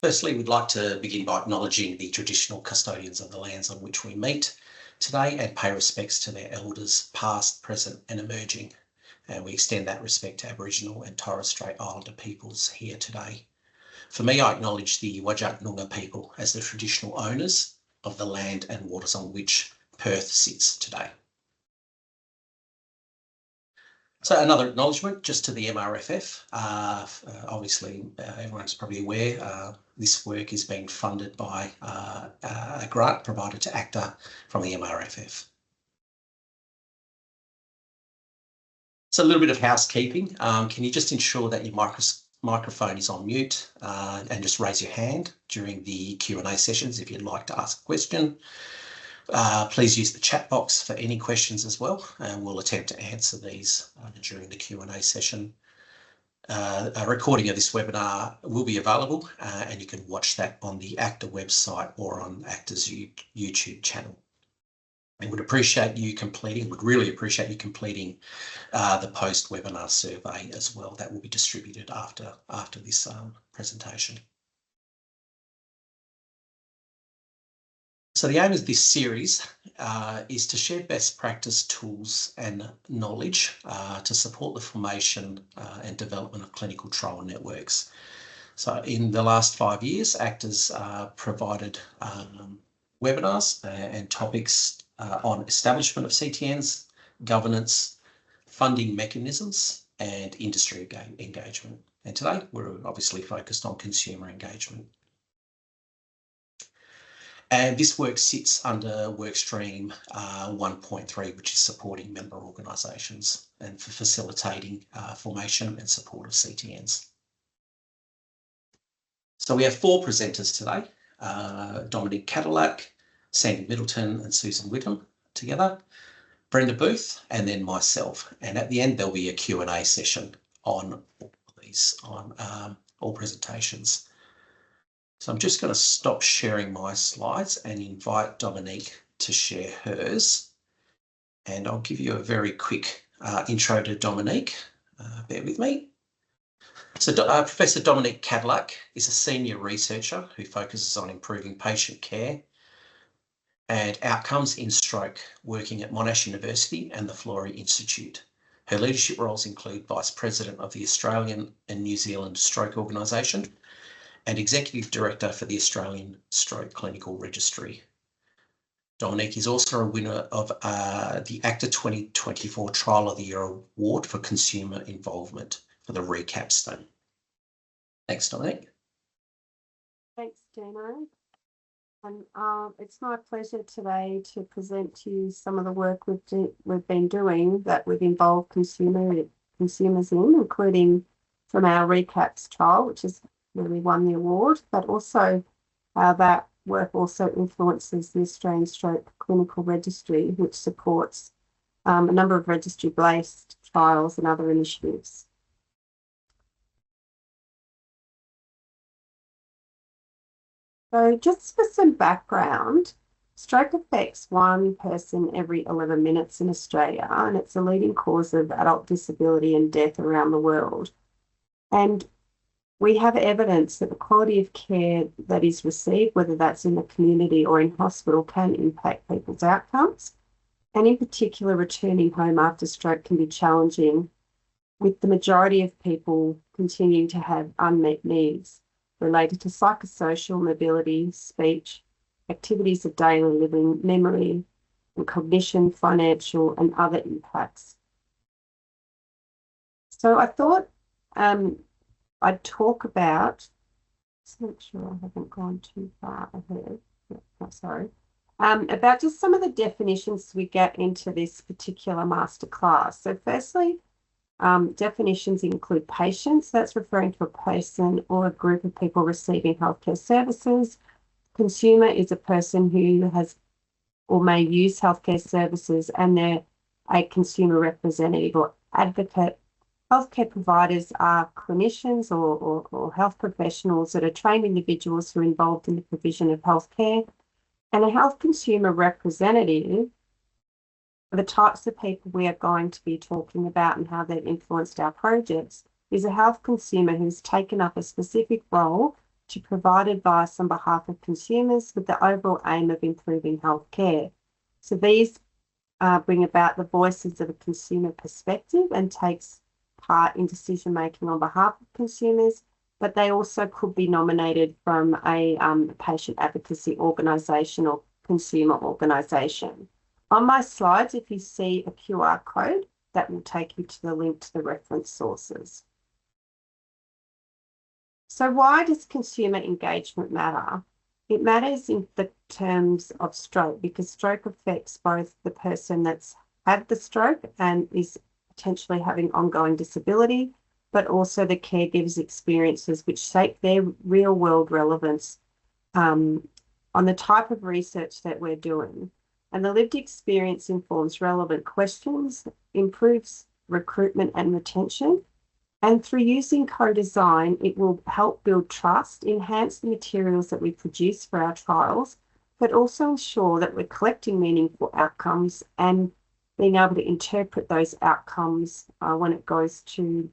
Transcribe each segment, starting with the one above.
Firstly, we'd like to begin by acknowledging the traditional custodians of the lands on which we meet today and pay respects to their elders, past, present and emerging. And we extend that respect to Aboriginal and Torres Strait Islander peoples here today. For me, I acknowledge the Whadjuk Noongar people as the traditional owners of the land and waters on which Perth sits today. So another acknowledgement just to the MRFF. Obviously, everyone's probably aware this work is being funded by a grant provided to ACTA from the MRFF. So a little bit of housekeeping. Can you just ensure that your microphone is on mute and just raise your hand during the Q&A sessions if you'd like to ask a question. Please use the chat box for any questions as well, and we'll attempt to answer these during the Q&A session. A recording of this webinar will be available and you can watch that on the ACTA website or on ACTA's YouTube channel. I would really appreciate you completing the post-webinar survey as well. That will be distributed after this presentation. So the aim of this series is to share best practice tools and knowledge to support the formation and development of clinical trial networks. So in the last 5 years, ACTA's provided webinars and topics on establishment of CTNs, governance, funding mechanisms, and industry engagement. And today we're obviously focused on consumer engagement. And this work sits under workstream 1.3, which is supporting member organisations and for facilitating formation and support of CTNs. So we have 4 presenters today, Dominic Cadillac, Sandy Middleton and Susan Whittam together, Brenda Booth, and then myself. And at the end, there'll be a Q&A session on all presentations. So I'm just going to stop sharing my slides and invite Dominique to share hers. And I'll give you a very quick intro to Dominique. Bear with me. So Professor Dominic Cadillac is a senior researcher who focuses on improving patient care and outcomes in stroke, working at Monash University and the Florey Institute. Her leadership roles include Vice President of the Australian and New Zealand Stroke Organisation and Executive Director for the Australian Stroke Clinical Registry. Dominique is also a winner of the ACTA 2024 Trial of the Year Award for Consumer Involvement for the RECAP study. Thanks, Dominique. Thanks, Dino. And it's my pleasure today to present to you some of the work we've been doing that we've involved consumers in, including from our RECAPS trial, which is where we won the award, but also how that work also influences the Australian Stroke Clinical Registry, which supports a number of registry-based trials and other initiatives. So just for some background, stroke affects 1 person every 11 minutes in Australia, and it's a leading cause of adult disability and death around the world. And we have evidence that the quality of care that is received, whether that's in the community or in hospital, can impact people's outcomes. And in particular, returning home after stroke can be challenging, with the majority of people continuing to have unmet needs related to psychosocial, mobility, speech, activities of daily living, memory, and cognition, financial, and other impacts. So I thought I'd talk about, just make sure I haven't gone too far ahead. About just some of the definitions we get into this particular masterclass. So firstly, definitions include patients. That's referring to a person or a group of people receiving healthcare services. Consumer is a person who has or may use healthcare services, and they're a consumer representative or advocate. Healthcare providers are clinicians or health professionals that are trained individuals who are involved in the provision of healthcare. And a health consumer representative are the types of people we are going to be talking about and how they've influenced our projects, is a health consumer who's taken up a specific role to provide advice on behalf of consumers with the overall aim of improving healthcare. So these bring about the voices of a consumer perspective and takes part in decision making on behalf of consumers, but they also could be nominated from a patient advocacy organisation or consumer organisation. On my slides, if you see a QR code, that will take you to the link to the reference sources. So why does consumer engagement matter? It matters in the terms of stroke because stroke affects both the person that's had the stroke and is potentially having ongoing disability, but also the caregiver's experiences, which shape their real world relevance on the type of research that we're doing. And the lived experience informs relevant questions, improves recruitment and retention. And through using co-design, it will help build trust, enhance the materials that we produce for our trials, but also ensure that we're collecting meaningful outcomes and being able to interpret those outcomes when it goes to,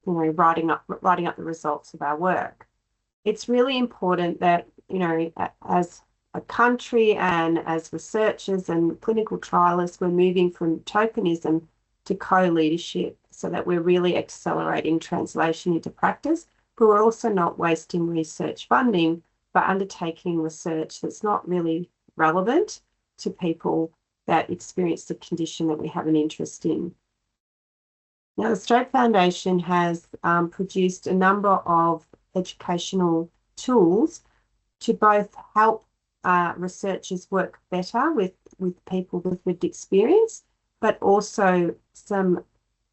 writing up the results of our work. It's really important that, as a country and as researchers and clinical trialists, we're moving from tokenism to co-leadership so that we're really accelerating translation into practice, but we're also not wasting research funding by undertaking research that's not really relevant to people that experience the condition that we have an interest in. Now, the Stroke Foundation has produced a number of educational tools to both help researchers work better with people with lived experience, but also some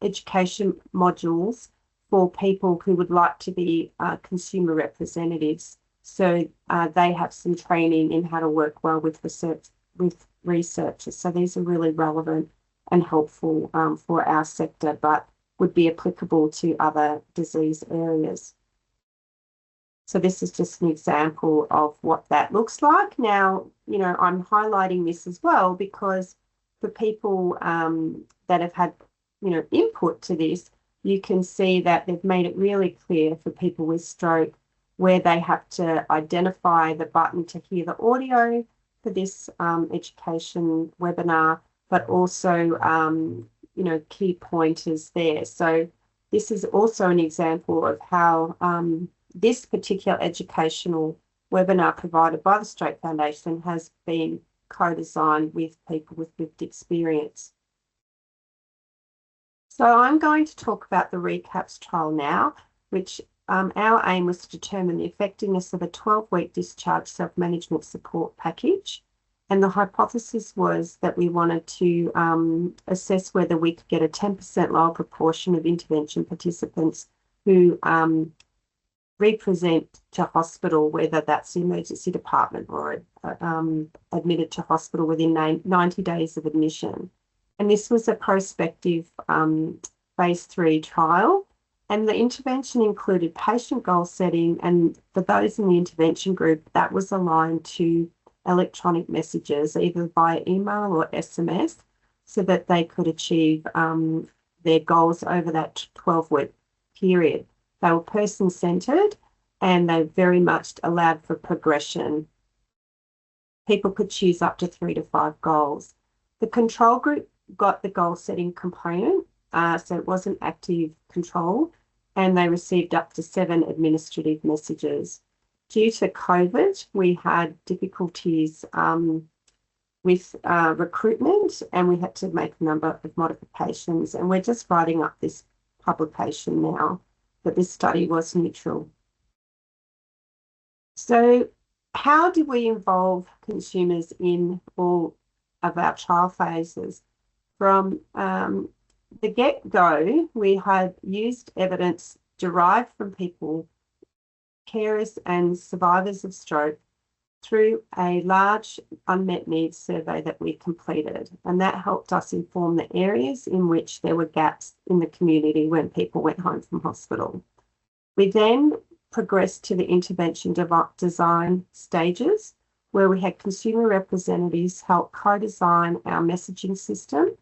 education modules for people who would like to be consumer representatives. So they have some training in how to work well with researchers. So these are really relevant and helpful for our sector, but would be applicable to other disease areas. So this is just an example of what that looks like. Now, I'm highlighting this as well because for people that have had, input to this, you can see that they've made it really clear for people with stroke where they have to identify the button to hear the audio for this education webinar, but also, key pointers there. So this is also an example of how this particular educational webinar provided by the Stroke Foundation has been co-designed with people with lived experience. So I'm going to talk about the RECAPS trial now, which our aim was to determine the effectiveness of a 12-week discharge self-management support package. And the hypothesis was that we wanted to assess whether we could get a 10% lower proportion of intervention participants who represent to hospital, whether that's the emergency department or admitted to hospital within 90 days of admission. And this was a prospective phase 3 trial. And the intervention included patient goal setting. And for those in the intervention group, that was aligned to electronic messages, either via email or SMS, so that they could achieve their goals over that 12-week period. They were person-centred and they very much allowed for progression. People could choose up to 3 to 5 goals. The control group got the goal-setting component, so it wasn't active control, and they received up to 7 administrative messages. Due to COVID, we had difficulties with recruitment, and we had to make a number of modifications, and we're just writing up this publication now, but this study was neutral. So how did we involve consumers in all of our trial phases? From the get-go, we had used evidence derived from people, carers and survivors of stroke, through a large unmet needs survey that we completed. And that helped us inform the areas in which there were gaps in the community when people went home from hospital. We then progressed to the intervention design stages, where we had consumer representatives help co-design our messaging system.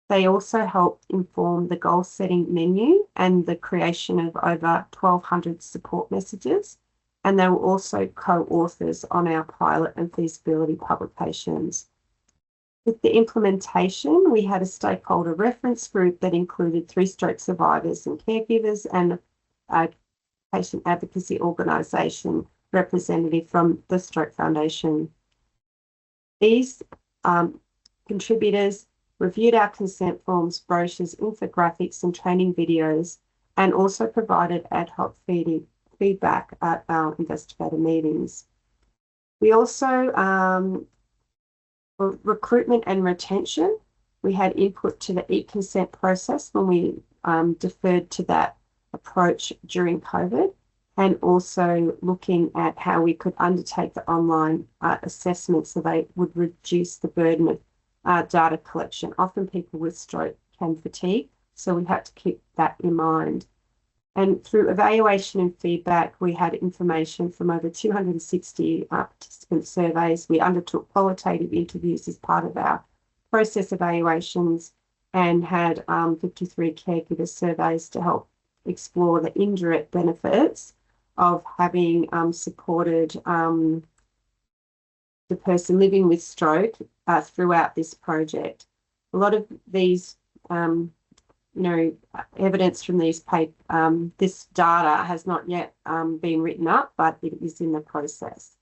They also helped inform the goal-setting menu and the creation of over 1,200 support messages. and they were also co-authors on our pilot and feasibility publications. With the implementation, we had a stakeholder reference group that included 3 stroke survivors and caregivers and a patient advocacy organisation representative from the Stroke Foundation. These contributors reviewed our consent forms, brochures, infographics, and training videos, and also provided ad hoc feedback at our investigator meetings. We also, for recruitment and retention, we had input to the e-consent process when we deferred to that approach during COVID, and also looking at how we could undertake the online assessment so they would reduce the burden of data collection. Often people with stroke can fatigue, so we had to keep that in mind. And through evaluation and feedback, we had information from over 260 participant surveys. We undertook qualitative interviews as part of our process evaluations and had 53 caregiver surveys to help explore the indirect benefits of having supported the person living with stroke throughout this project. A lot of these evidence from these this data has not yet been written up, but it is in the process.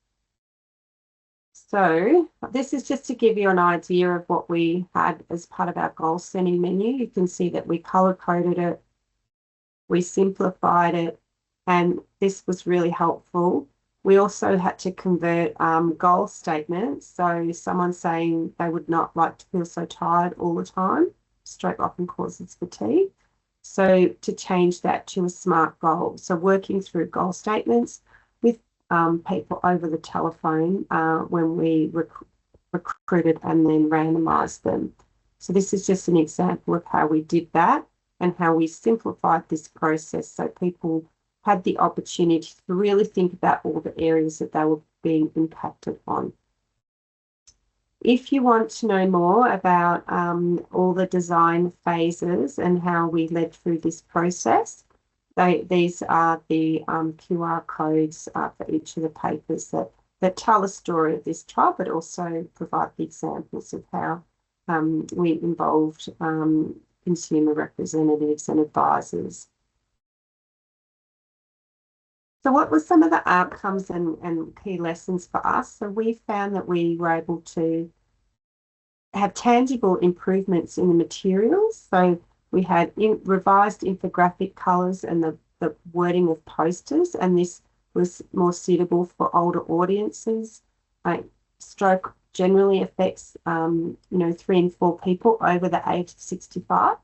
So this is just to give you an idea of what we had as part of our goal setting menu. You can see that we color coded it, we simplified it, and this was really helpful. We also had to convert goal statements. So someone saying they would not like to feel so tired all the time. Stroke often causes fatigue. So to change that to a SMART goal. So working through goal statements with people over the telephone when we recruited and then randomized them. So this is just an example of how we did that and how we simplified this process so people had the opportunity to really think about all the areas that they were being impacted on. If you want to know more about all the design phases and how we led through this process, these are the QR codes for each of the papers that tell the story of this trial, but also provide the examples of how we involved consumer representatives and advisors. So what were some of the outcomes and key lessons for us? So we found that we were able to have tangible improvements in the materials. So we had revised infographic colours and the wording of posters, and this was more suitable for older audiences. Stroke generally affects 3 and 4 people over the age of 65.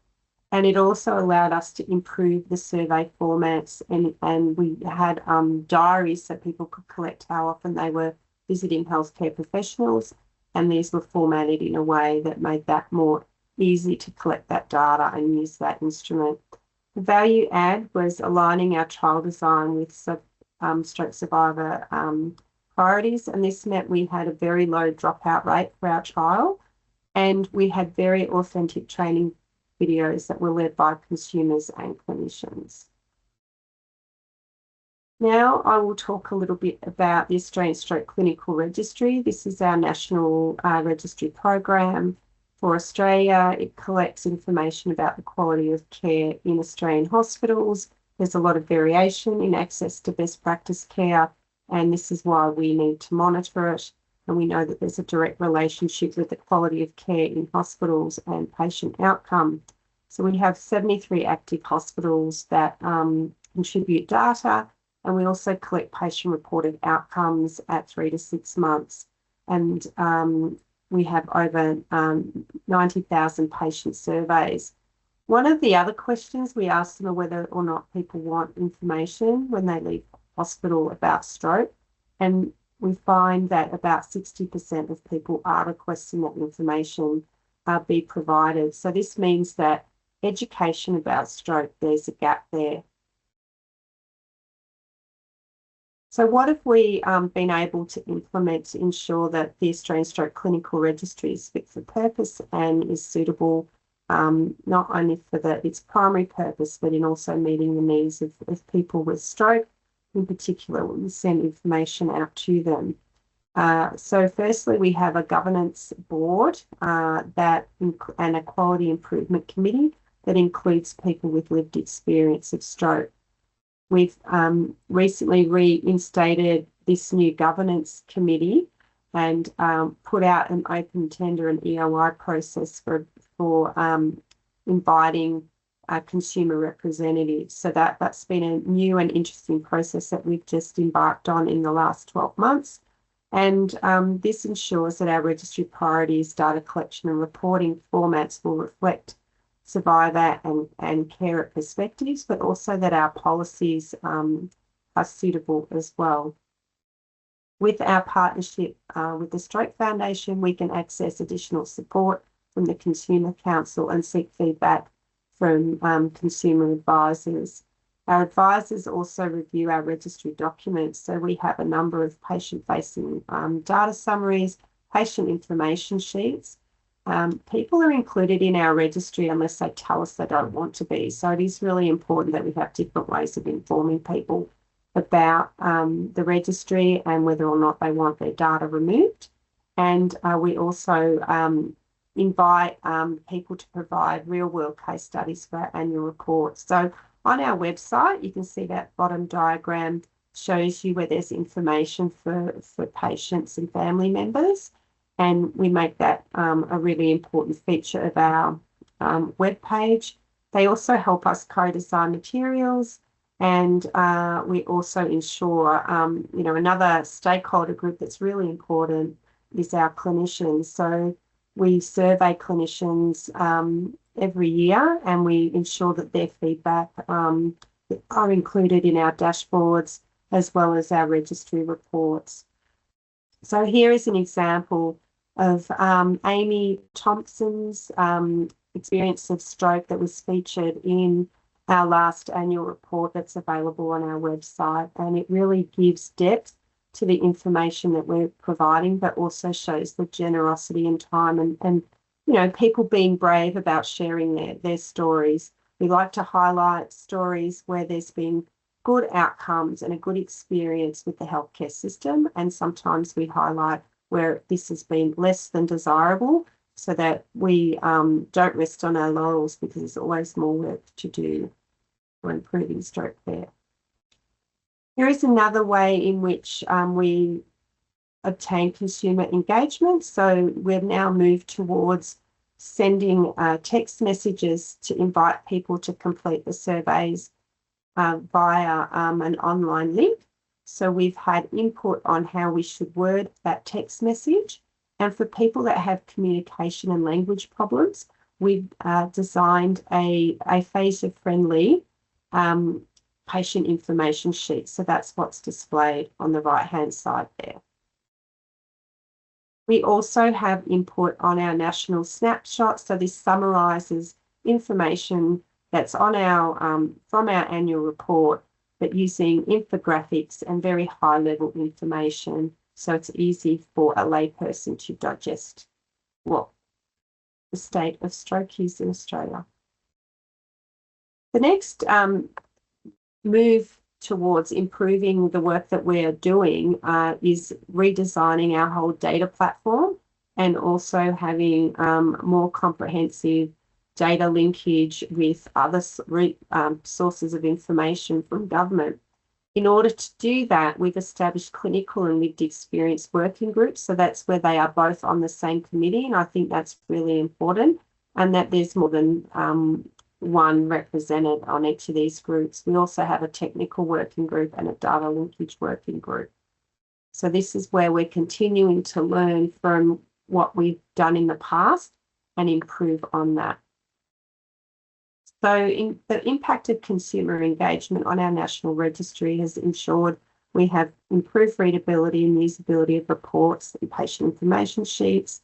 And it also allowed us to improve the survey formats, and we had diaries so people could collect how often they were visiting healthcare professionals, and these were formatted in a way that made that more easy to collect that data and use that instrument. The value add was aligning our trial design with stroke survivor priorities, and this meant we had a very low dropout rate for our trial, and we had very authentic training videos that were led by consumers and clinicians. Now I will talk a little bit about the Australian Stroke Clinical Registry. This is our national registry program for Australia. It collects information about the quality of care in Australian hospitals. There's a lot of variation in access to best practice care, and this is why we need to monitor it. And we know that there's a direct relationship with the quality of care in hospitals and patient outcome. So we have 73 active hospitals that contribute data, and we also collect patient-reported outcomes at 3 to 6 months. And we have over 90,000 patient surveys. One of the other questions we ask them are whether or not people want information when they leave hospital about stroke. And we find that about 60% of people are requesting that information be provided. So this means that education about stroke, there's a gap there. So what have we been able to implement to ensure that the Australian Stroke Clinical Registry is fit for purpose and is suitable not only for its primary purpose, but in also meeting the needs of people with stroke? in particular, we send information out to them. So firstly, we have a governance board and a quality improvement committee that includes people with lived experience of stroke. We've recently reinstated this new governance committee and put out an open tender and EOI process for inviting consumer representatives. So that's been a new and interesting process that we've just embarked on in the last 12 months. And this ensures that our registry priorities, data collection and reporting formats will reflect survivor and carer perspectives, but also that our policies are suitable as well. With our partnership with the Stroke Foundation, we can access additional support from the Consumer Council and seek feedback from consumer advisors. Our advisors also review our registry documents, so we have a number of patient-facing data summaries, patient information sheets. People are included in our registry unless they tell us they don't want to be. So it is really important that we have different ways of informing people about the registry and whether or not they want their data removed. And we also invite people to provide real-world case studies for our annual reports. So on our website, you can see that bottom diagram shows you where there's information for patients and family members. And we make that a really important feature of our webpage. They also help us co-design materials, and we also ensure, another stakeholder group that's really important is our clinicians. So we survey clinicians every year, and we ensure that their feedback are included in our dashboards as well as our registry reports. So here is an example of Amy Thompson's experience of stroke that was featured in our last annual report that's available on our website. And it really gives depth to the information that we're providing, but also shows the generosity and time and people being brave about sharing their stories. We like to highlight stories where there's been good outcomes and a good experience with the healthcare system. And sometimes we highlight where this has been less than desirable so that we don't rest on our laurels, because there's always more work to do for improving stroke care. Here is another way in which we obtain consumer engagement. So we've now moved towards sending text messages to invite people to complete the surveys via an online link. So we've had input on how we should word that text message. And for people that have communication and language problems, we've designed a aphasia-friendly patient information sheet. So that's what's displayed on the right-hand side there. We also have input on our national snapshot. So this summarises information that's on our from our annual report, but using infographics and very high-level information, so it's easy for a layperson to digest what the state of stroke is in Australia. The next move towards improving the work that we're doing is redesigning our whole data platform and also having more comprehensive data linkage with other sources of information from government. In order to do that, we've established clinical and lived experience working groups. So that's where they are both on the same committee. And I think that's really important, and that there's more than one represented on each of these groups. We also have a technical working group and a data linkage working group. So this is where we're continuing to learn from what we've done in the past and improve on that. So the impact of consumer engagement on our national registry has ensured we have improved readability and usability of reports and patient information sheets.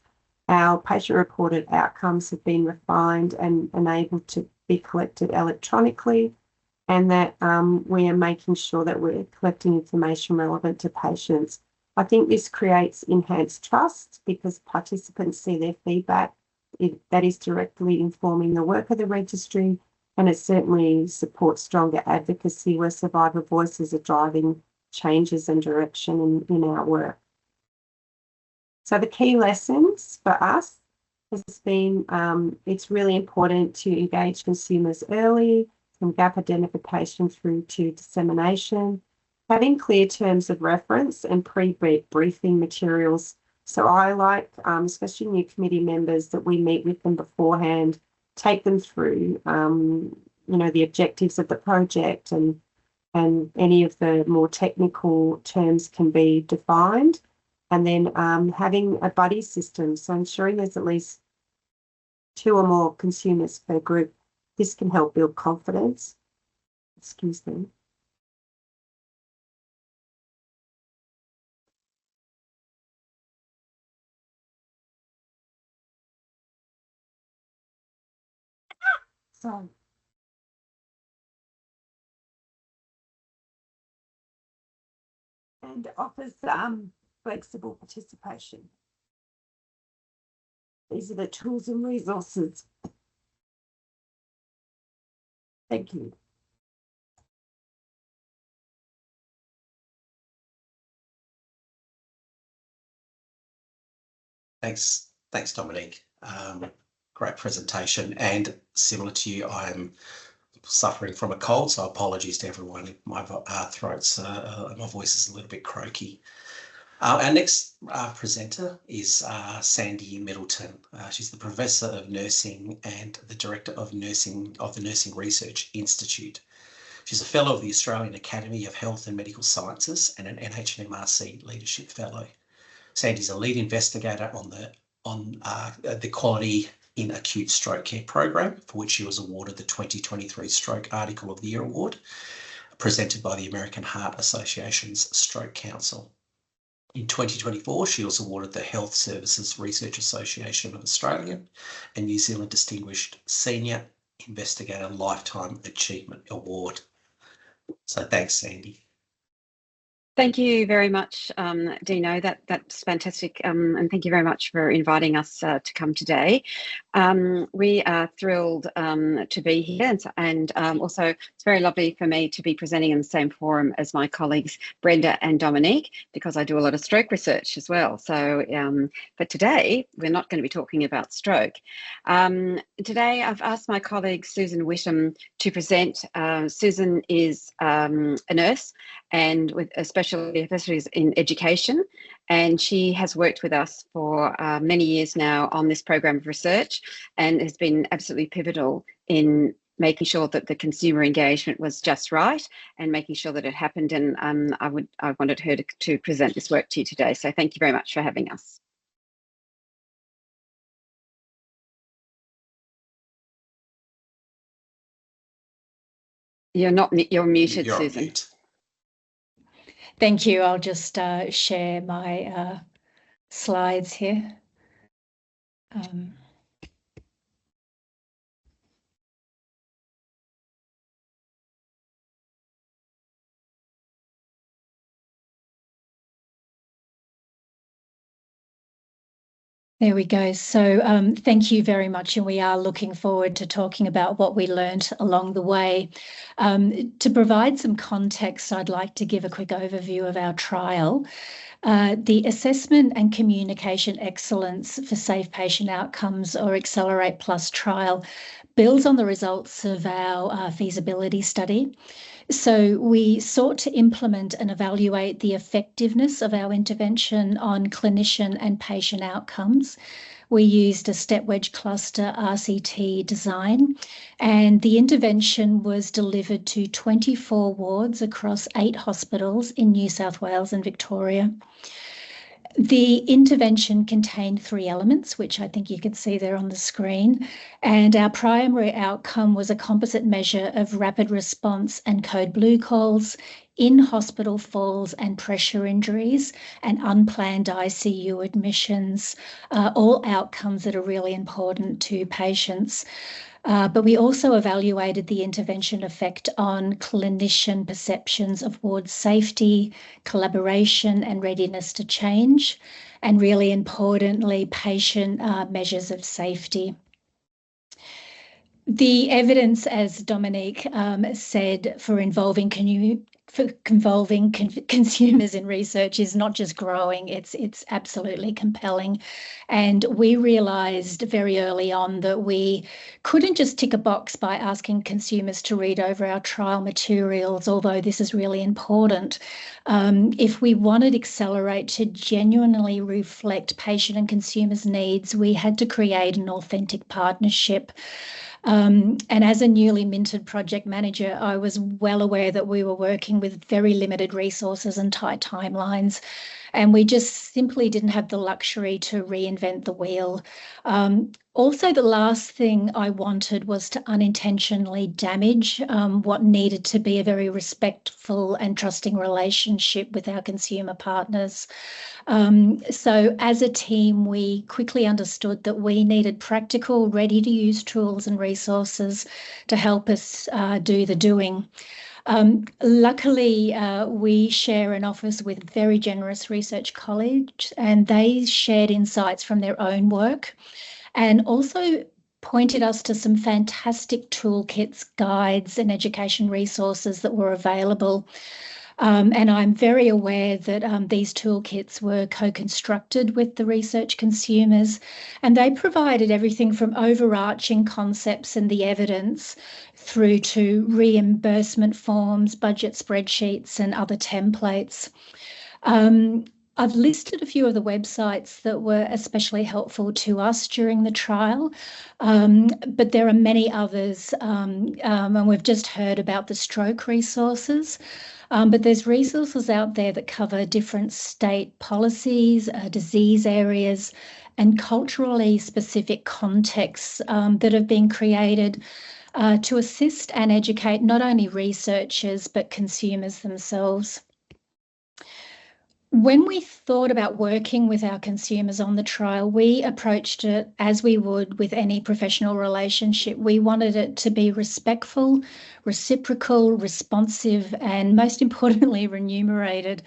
Our patient-reported outcomes have been refined and able to be collected electronically, and that we are making sure that we're collecting information relevant to patients. I think this creates enhanced trust because participants see their feedback that is directly informing the work of the registry, And it certainly supports stronger advocacy where survivor voices are driving changes and direction in our work. So the key lessons for us has been it's really important to engage consumers early, from gap identification through to dissemination, having clear terms of reference and pre-briefing materials. So I like, especially new committee members, that we meet with them beforehand, take them through, the objectives of the project, and any of the more technical terms can be defined. And then having a buddy system, so ensuring there's at least 2 or more consumers per group. This can help build confidence. Excuse me. So, and offers flexible participation. These are the tools and resources. Thank you. Thanks, Dominique. Great presentation. And similar to you, I'm suffering from a cold, so apologies to everyone. My my voice is a little bit croaky. Our next presenter is Sandy Middleton. She's the Professor of Nursing and the Director of Nursing of the Nursing Research Institute. She's a Fellow of the Australian Academy of Health and Medical Sciences and an NHMRC Leadership Fellow. Sandy's a lead investigator on the Quality in Acute Stroke Care program, for which she was awarded the 2023 Stroke Article of the Year Award, presented by the American Heart Association's Stroke Council. In 2024, she was awarded the Health Services Research Association of Australia and New Zealand Distinguished Senior Investigator Lifetime Achievement Award. So thanks, Sandy. Thank you very much, Dino. That's fantastic, and thank you very much for inviting us to come today. We are thrilled to be here, and also it's very lovely for me to be presenting in the same forum as my colleagues Brenda and Dominique, because I do a lot of stroke research as well. So, but today we're not going to be talking about stroke. Today I've asked my colleague Susan Whittam to present. Susan is a nurse and with a specialty in education, and she has worked with us for many years now on this program of research, and has been absolutely pivotal in making sure that the consumer engagement was just right and making sure that it happened. And I wanted her to present this work to you today. So thank you very much for having us. You're muted, You're Susan. Mute. Thank you. I'll just share my slides here. There we go. So thank you very much. And we are looking forward to talking about what we learned along the way. To provide some context, I'd like to give a quick overview of our trial. The Assessment and Communication Excellence for Safe Patient Outcomes, or Accelerate Plus trial, builds on the results of our feasibility study. So we sought to implement and evaluate the effectiveness of our intervention on clinician and patient outcomes. We used a step wedge cluster RCT design, and the intervention was delivered to 24 wards across 8 hospitals in New South Wales and Victoria. The intervention contained 3 elements, which I think you can see there on the screen, and our primary outcome was a composite measure of rapid response and code blue calls, in-hospital falls and pressure injuries, and unplanned ICU admissions, all outcomes that are really important to patients. But we also evaluated the intervention effect on clinician perceptions of ward safety, collaboration and readiness to change, and really importantly, patient measures of safety. The evidence, as Dominique said, for involving consumers in research is not just growing, it's absolutely compelling. And we realised very early on that we couldn't just tick a box by asking consumers to read over our trial materials, although this is really important. If we wanted Accelerate to genuinely reflect patient and consumers' needs, we had to create an authentic partnership. And as a newly minted project manager, I was well aware that we were working with very limited resources and tight timelines, and we just simply didn't have the luxury to reinvent the wheel. Also, the last thing I wanted was to unintentionally damage what needed to be a very respectful and trusting relationship with our consumer partners. So as a team, we quickly understood that we needed practical, ready-to-use tools and resources to help us do the doing. Luckily, we share an office with very generous research colleagues, and they shared insights from their own work and also pointed us to some fantastic toolkits, guides, and education resources that were available. And I'm very aware that these toolkits were co-constructed with the research consumers, and they provided everything from overarching concepts and the evidence through to reimbursement forms, budget spreadsheets, and other templates. I've listed a few of the websites that were especially helpful to us during the trial, but there are many others, and we've just heard about the stroke resources. But there's resources out there that cover different state policies, disease areas, and culturally specific contexts that have been created to assist and educate not only researchers, but consumers themselves. When we thought about working with our consumers on the trial, we approached it as we would with any professional relationship. We wanted it to be respectful, reciprocal, responsive, and most importantly, remunerated.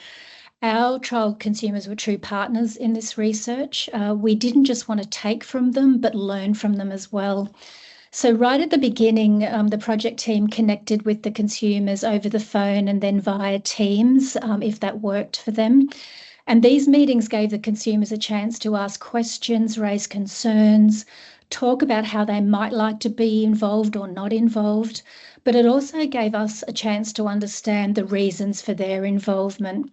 Our trial consumers were true partners in this research. We didn't just want to take from them, but learn from them as well. So right at the beginning, the project team connected with the consumers over the phone and then via Teams, if that worked for them. And these meetings gave the consumers a chance to ask questions, raise concerns, talk about how they might like to be involved or not involved. But it also gave us a chance to understand the reasons for their involvement.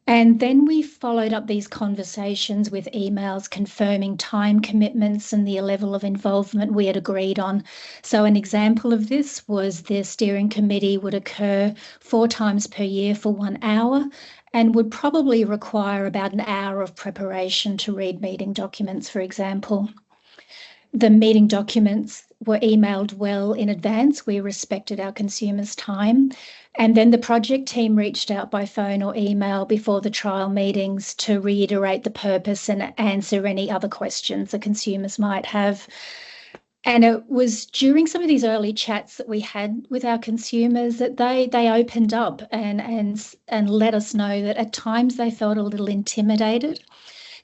And then we followed up these conversations with emails confirming time commitments and the level of involvement we had agreed on. So an example of this was the steering committee would occur 4 times per year for 1 hour and would probably require about an hour of preparation to read meeting documents, for example. The meeting documents were emailed well in advance. We respected our consumers' time. And then the project team reached out by phone or email before the trial meetings to reiterate the purpose and answer any other questions the consumers might have. And it was during some of these early chats that we had with our consumers that they opened up and let us know that at times they felt a little intimidated.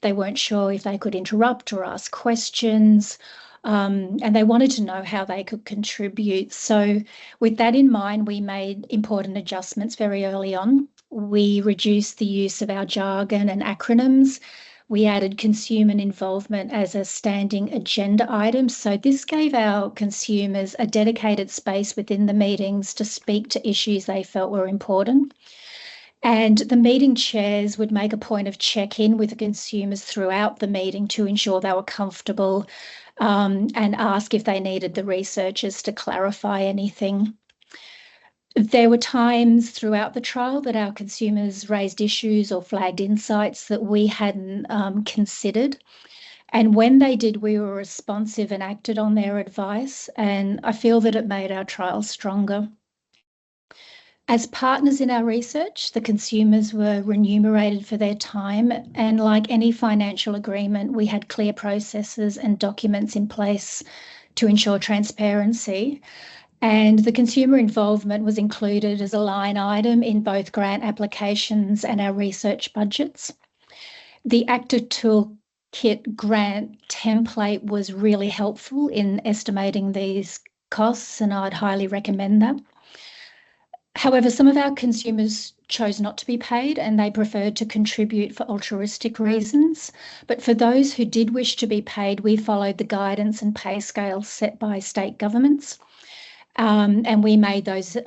They weren't sure if they could interrupt or ask questions. And they wanted to know how they could contribute. So with that in mind, we made important adjustments very early on. We reduced the use of our jargon and acronyms. We added consumer involvement as a standing agenda item. So this gave our consumers a dedicated space within the meetings to speak to issues they felt were important. And the meeting chairs would make a point of check-in with the consumers throughout the meeting to ensure they were comfortable and ask if they needed the researchers to clarify anything. There were times throughout the trial that our consumers raised issues or flagged insights that we hadn't considered. And when they did, we were responsive and acted on their advice. And I feel that it made our trial stronger. As partners in our research, the consumers were remunerated for their time, and like any financial agreement, we had clear processes and documents in place to ensure transparency. And the consumer involvement was included as a line item in both grant applications and our research budgets. The ACTA toolkit grant template was really helpful in estimating these costs, and I'd highly recommend that. However, some of our consumers chose not to be paid and they preferred to contribute for altruistic reasons. But for those who did wish to be paid, we followed the guidance and pay scales set by state governments. And we made those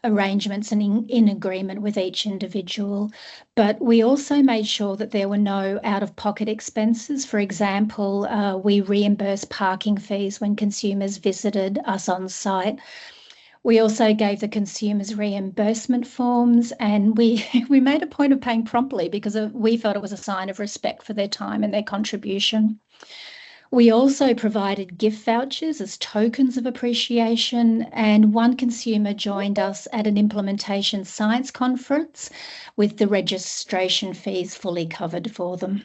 arrangements and in agreement with each individual. But we also made sure that there were no out-of-pocket expenses. For example, we reimbursed parking fees when consumers visited us on site. We also gave the consumers reimbursement forms, and we made a point of paying promptly because we felt it was a sign of respect for their time and their contribution. We also provided gift vouchers as tokens of appreciation, and one consumer joined us at an implementation science conference with the registration fees fully covered for them.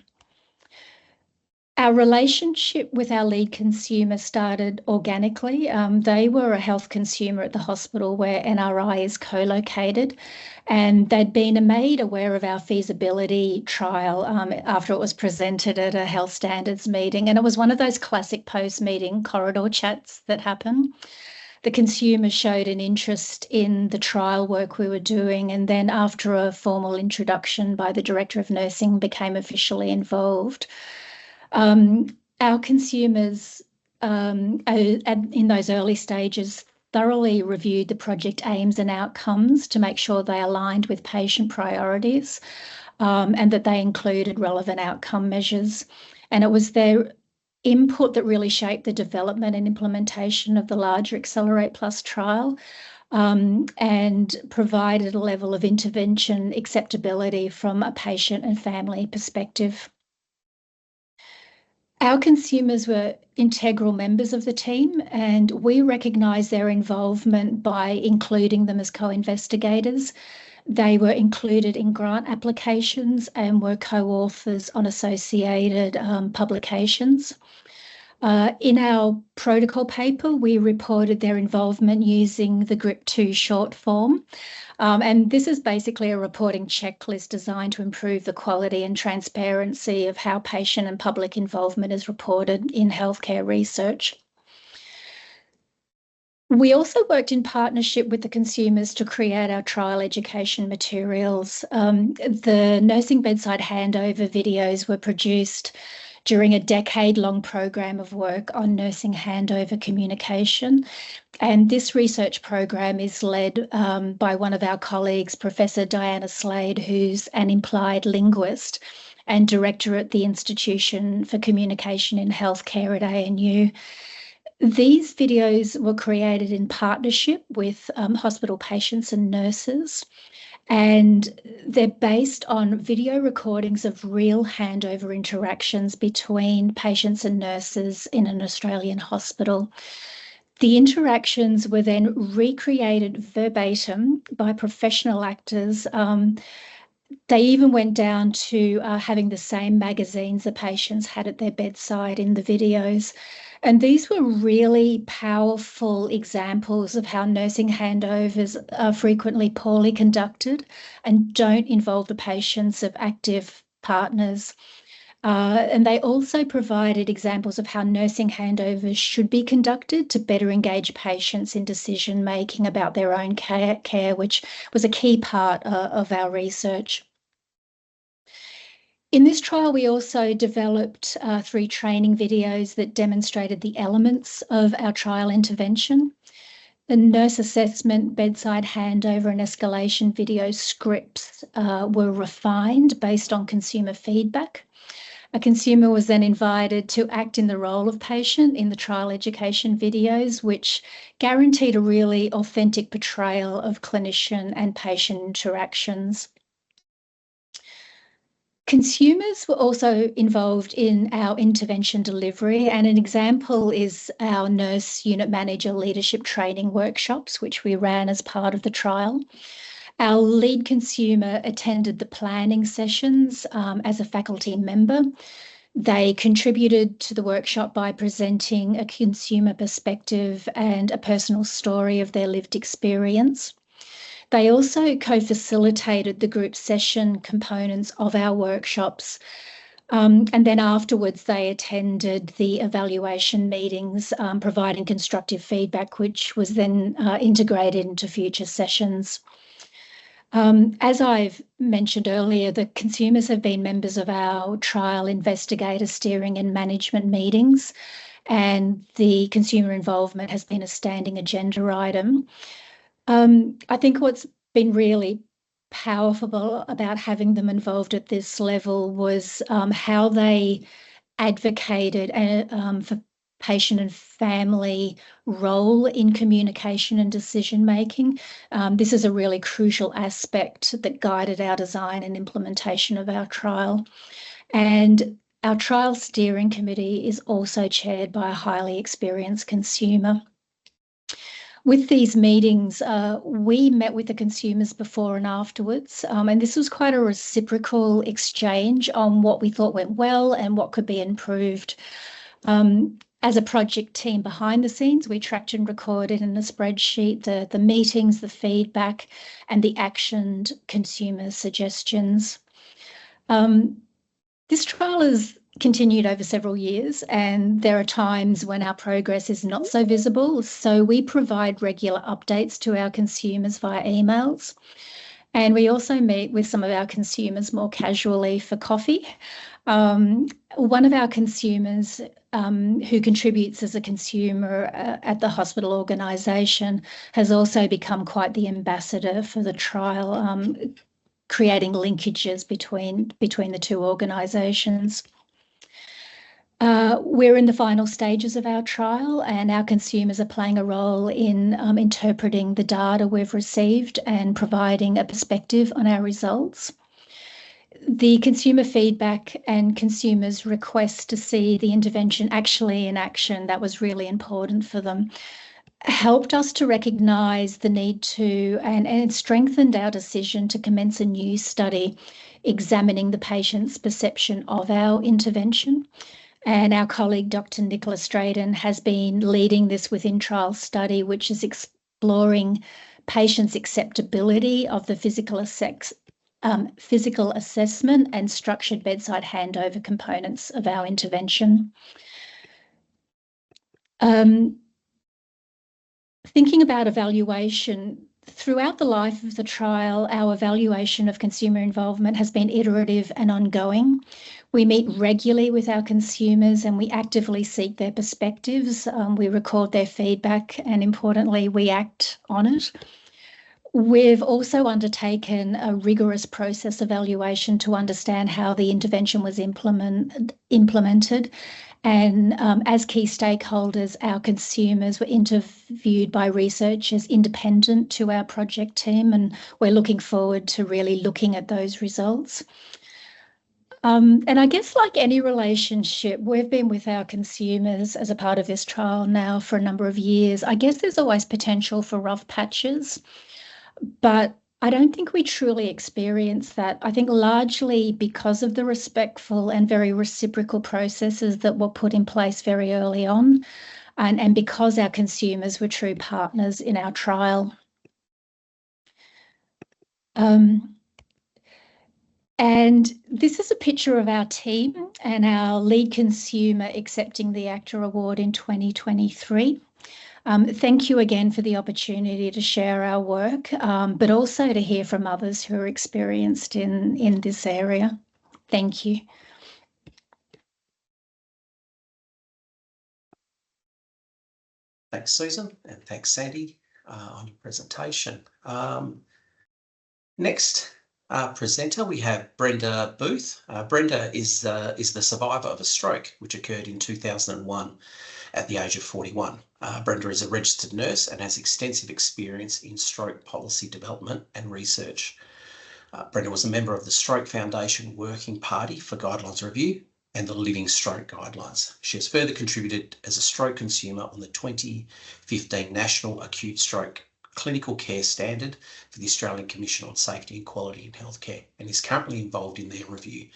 Our relationship with our lead consumer started organically. They were a health consumer at the hospital where NRI is co-located, and they'd been made aware of our feasibility trial after it was presented at a health standards meeting. And it was one of those classic post-meeting corridor chats that happen. The consumer showed an interest in the trial work we were doing, and then after a formal introduction by the Director of Nursing, became officially involved. Our consumers in those early stages thoroughly reviewed the project aims and outcomes to make sure they aligned with patient priorities and that they included relevant outcome measures. And it was their input that really shaped the development and implementation of the larger Accelerate Plus trial and provided a level of intervention acceptability from a patient and family perspective. Our consumers were integral members of the team, and we recognise their involvement by including them as co-investigators. They were included in grant applications and were co-authors on associated publications. In our protocol paper, we reported their involvement using the GRIP2 short form. And this is basically a reporting checklist designed to improve the quality and transparency of how patient and public involvement is reported in healthcare research. We also worked in partnership with the consumers to create our trial education materials. The nursing bedside handover videos were produced during a decade-long program of work on nursing handover communication. And this research program is led by one of our colleagues, Professor Diana Slade, who's an implied linguist and director at the Institution for Communication in Healthcare at ANU. These videos were created in partnership with hospital patients and nurses, and they're based on video recordings of real handover interactions between patients and nurses in an Australian hospital. The interactions were then recreated verbatim by professional actors. They even went down to having the same magazines the patients had at their bedside in the videos. And these were really powerful examples of how nursing handovers are frequently poorly conducted and don't involve the patients of active partners. And they also provided examples of how nursing handovers should be conducted to better engage patients in decision-making about their own care, which was a key part of our research. In this trial, we also developed 3 training videos that demonstrated the elements of our trial intervention. The nurse assessment, bedside handover and escalation video scripts were refined based on consumer feedback. A consumer was then invited to act in the role of patient in the trial education videos, which guaranteed a really authentic portrayal of clinician and patient interactions. Consumers were also involved in our intervention delivery, and an example is our nurse unit manager leadership training workshops, which we ran as part of the trial. Our lead consumer attended the planning sessions as a faculty member. They contributed to the workshop by presenting a consumer perspective and a personal story of their lived experience. They also co-facilitated the group session components of our workshops And then afterwards, they attended the evaluation meetings, providing constructive feedback, which was then integrated into future sessions. As I've mentioned earlier, the consumers have been members of our trial investigator steering and management meetings, and the consumer involvement has been a standing agenda item. I think what's been really powerful about having them involved at this level was how they advocated for patient and family role in communication and decision making. This is a really crucial aspect that guided our design and implementation of our trial. And our trial steering committee is also chaired by a highly experienced consumer. With these meetings, we met with the consumers before and afterwards, and this was quite a reciprocal exchange on what we thought went well and what could be improved. As a project team behind the scenes, we tracked and recorded in a spreadsheet the meetings, the feedback, and the actioned consumer suggestions. This trial has continued over several years, and there are times when our progress is not so visible. So we provide regular updates to our consumers via emails. And we also meet with some of our consumers more casually for coffee. One of our consumers who contributes as a consumer at the hospital organisation has also become quite the ambassador for the trial, creating linkages between the two organisations. We're in the final stages of our trial, and our consumers are playing a role in interpreting the data we've received and providing a perspective on our results. The consumer feedback and consumers' request to see the intervention actually in action, that was really important for them, helped us to recognise the need to, and it strengthened our decision to commence a new study examining the patient's perception of our intervention. And our colleague, Dr. Nicola Straydon, has been leading this within trial study, which is exploring patients' acceptability of the physical assessment and structured bedside handover components of our intervention. Thinking about evaluation, throughout the life of the trial, our evaluation of consumer involvement has been iterative and ongoing. We meet regularly with our consumers and we actively seek their perspectives. We record their feedback and, importantly, we act on it. We've also undertaken a rigorous process evaluation to understand how the intervention was implemented. And as key stakeholders, our consumers were interviewed by researchers independent to our project team, and we're looking forward to really looking at those results. And I guess like any relationship, we've been with our consumers as a part of this trial now for a number of years. I guess there's always potential for rough patches, but I don't think we truly experience that. I think largely because of the respectful and very reciprocal processes that were put in place very early on, and because our consumers were true partners in our trial. And this is a picture of our team and our lead consumer accepting the ACTA award in 2023. Thank you again for the opportunity to share our work, but also to hear from others who are experienced in this area. Thank you. Thanks, Susan, and thanks, Sandy, on your presentation. Next presenter, we have Brenda Booth. Brenda is the survivor of a stroke, which occurred in 2001 at the age of 41. Brenda is a registered nurse and has extensive experience in stroke policy development and research. Brenda was a member of the Stroke Foundation Working Party for Guidelines Review and the Living Stroke Guidelines. She has further contributed as a stroke consumer on the 2015 National Acute Stroke Clinical Care Standard for the Australian Commission on Safety and Quality in Healthcare and is currently involved in their review.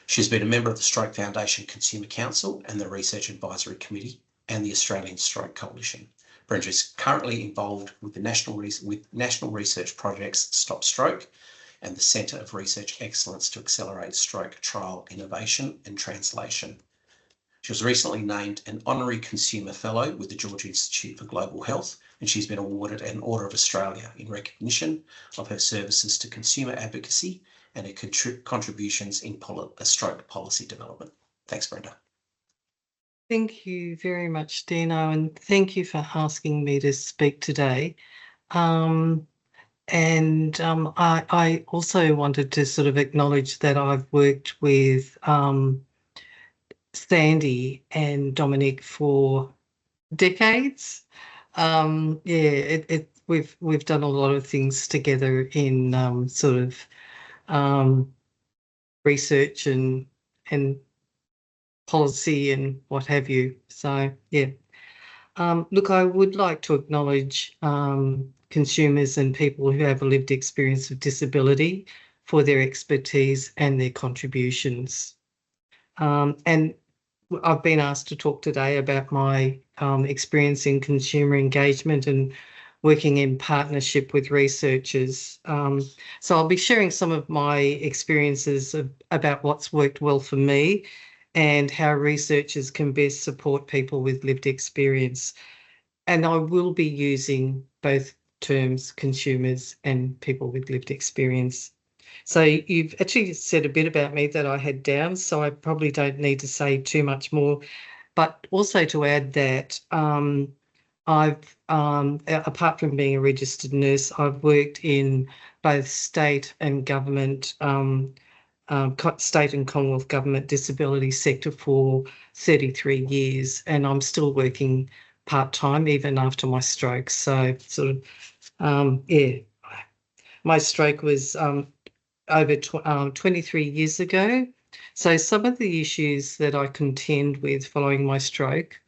She has been a member of the Stroke Foundation Consumer Council and the Research Advisory Committee and the Australian Stroke Coalition. Brenda is currently involved with the national research projects Stop Stroke and the Centre of Research Excellence to Accelerate Stroke Trial Innovation and Translation. She was recently named an Honorary Consumer Fellow with the Georgia Institute for Global Health, and she's been awarded an Order of Australia in recognition of her services to consumer advocacy and her contributions in stroke policy development. Thanks, Brenda. Thank you very much, Dino, and thank you for asking me to speak today. I also wanted to sort of acknowledge that I've worked with Sandy and Dominic for decades. We've done a lot of things together in sort of research and policy and what have you. So yeah. Look, I would like to acknowledge consumers and people who have a lived experience of disability for their expertise and their contributions. And I've been asked to talk today about my experience in consumer engagement and working in partnership with researchers. So I'll be sharing some of my experiences about what's worked well for me and how researchers can best support people with lived experience. And I will be using both terms, consumers and people with lived experience. So you've actually said a bit about me that I had down, so I probably don't need to say too much more. But also to add that I've, apart from being a registered nurse, I've worked in both state and government state and Commonwealth government disability sector for 33 years, and I'm still working part-time even after my stroke. So sort of, yeah, my stroke was over 23 years ago. So some of the issues that I contend with following my stroke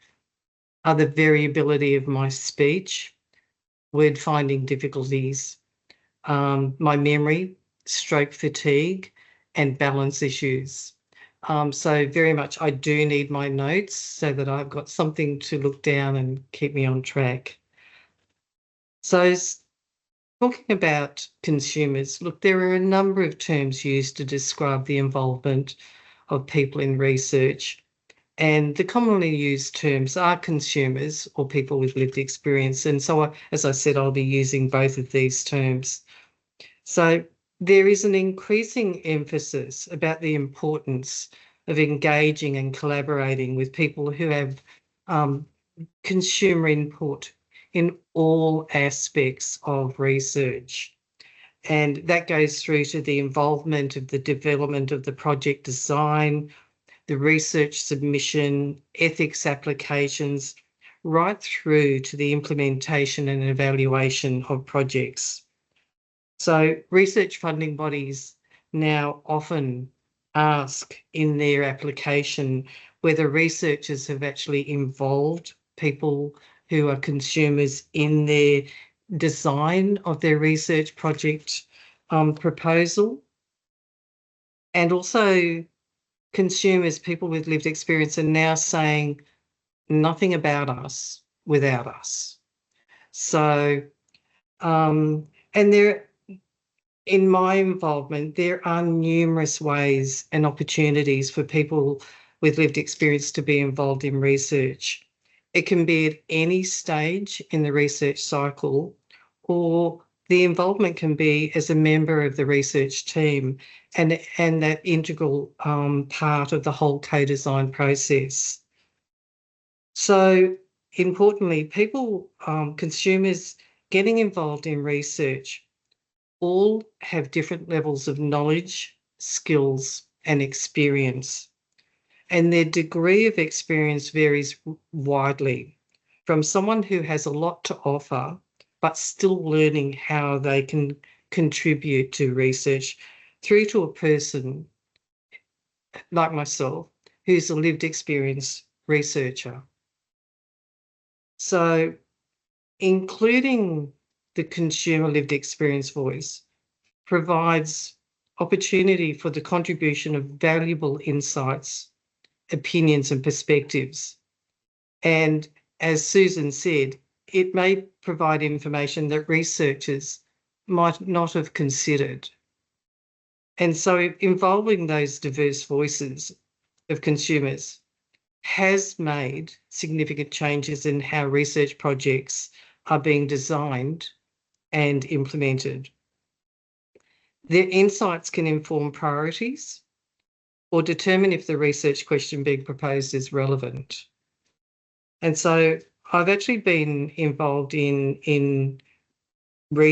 are the variability of my speech, word finding difficulties, my memory, stroke fatigue, and balance issues. So very much I do need my notes so that I've got something to look down and keep me on track. So talking about consumers, look, there are a number of terms used to describe the involvement of people in research, and the commonly used terms are consumers or people with lived experience. And so, as I said, I'll be using both of these terms. So there is an increasing emphasis about the importance of engaging and collaborating with people who have consumer input in all aspects of research. And that goes through to the involvement of the development of the project design, the research submission, ethics applications, right through to the implementation and evaluation of projects. So research funding bodies now often ask in their application whether researchers have actually involved people who are consumers in their design of their research project proposal. And also consumers, people with lived experience, are now saying nothing about us without us. So, and in my involvement, there are numerous ways and opportunities for people with lived experience to be involved in research. It can be at any stage in the research cycle, or the involvement can be as a member of the research team and that integral part of the whole co-design process. So importantly, people, consumers getting involved in research all have different levels of knowledge, skills, and experience. And their degree of experience varies widely, from someone who has a lot to offer, but still learning how they can contribute to research, through to a person like myself, who's a lived experience researcher. So including the consumer lived experience voice provides opportunity for the contribution of valuable insights, opinions and perspectives. And as Susan said, it may provide information that researchers might not have considered. And so involving those diverse voices of consumers has made significant changes in how research projects are being designed and implemented. Their insights can inform priorities or determine if the research question being proposed is relevant. And so I've actually been involved in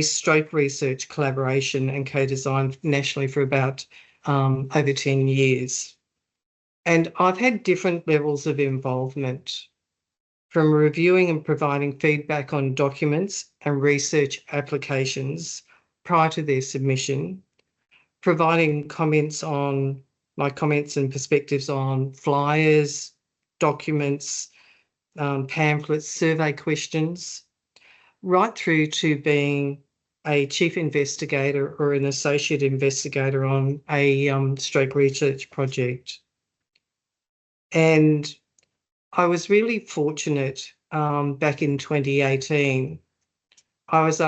stroke research collaboration and co-design nationally for about over 10 years. And I've had different levels of involvement, from reviewing and providing feedback on documents and research applications prior to their submission, providing my comments and perspectives on flyers, documents, pamphlets, survey questions, right through to being a chief investigator or an associate investigator on a stroke research project. And I was really fortunate back in 2018. I was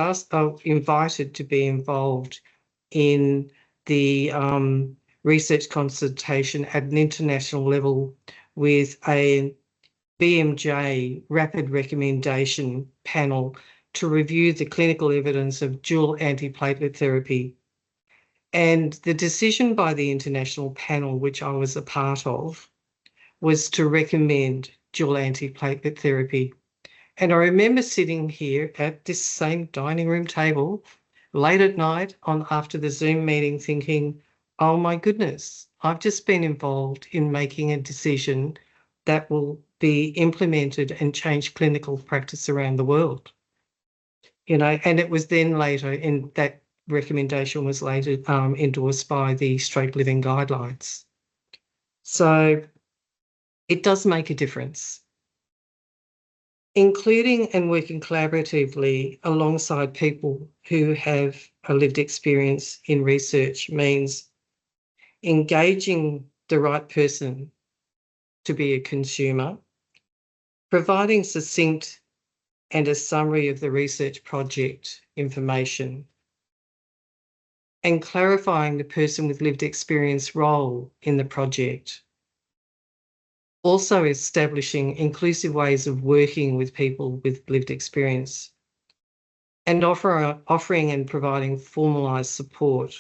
invited to be involved in the research consultation at an international level with a BMJ rapid recommendation panel to review the clinical evidence of dual antiplatelet therapy. And the decision by the international panel, which I was a part of, was to recommend dual antiplatelet therapy. And I remember sitting here at this same dining room table late at night after the Zoom meeting thinking, oh my goodness, I've just been involved in making a decision that will be implemented and change clinical practice around the world. And it was then later, and that recommendation was later endorsed by the Stroke Living Guidelines. So it does make a difference. Including and working collaboratively alongside people who have a lived experience in research means engaging the right person to be a consumer, providing succinct and a summary of the research project information, and clarifying the person with lived experience role in the project. Also establishing inclusive ways of working with people with lived experience, and offering and providing formalised support.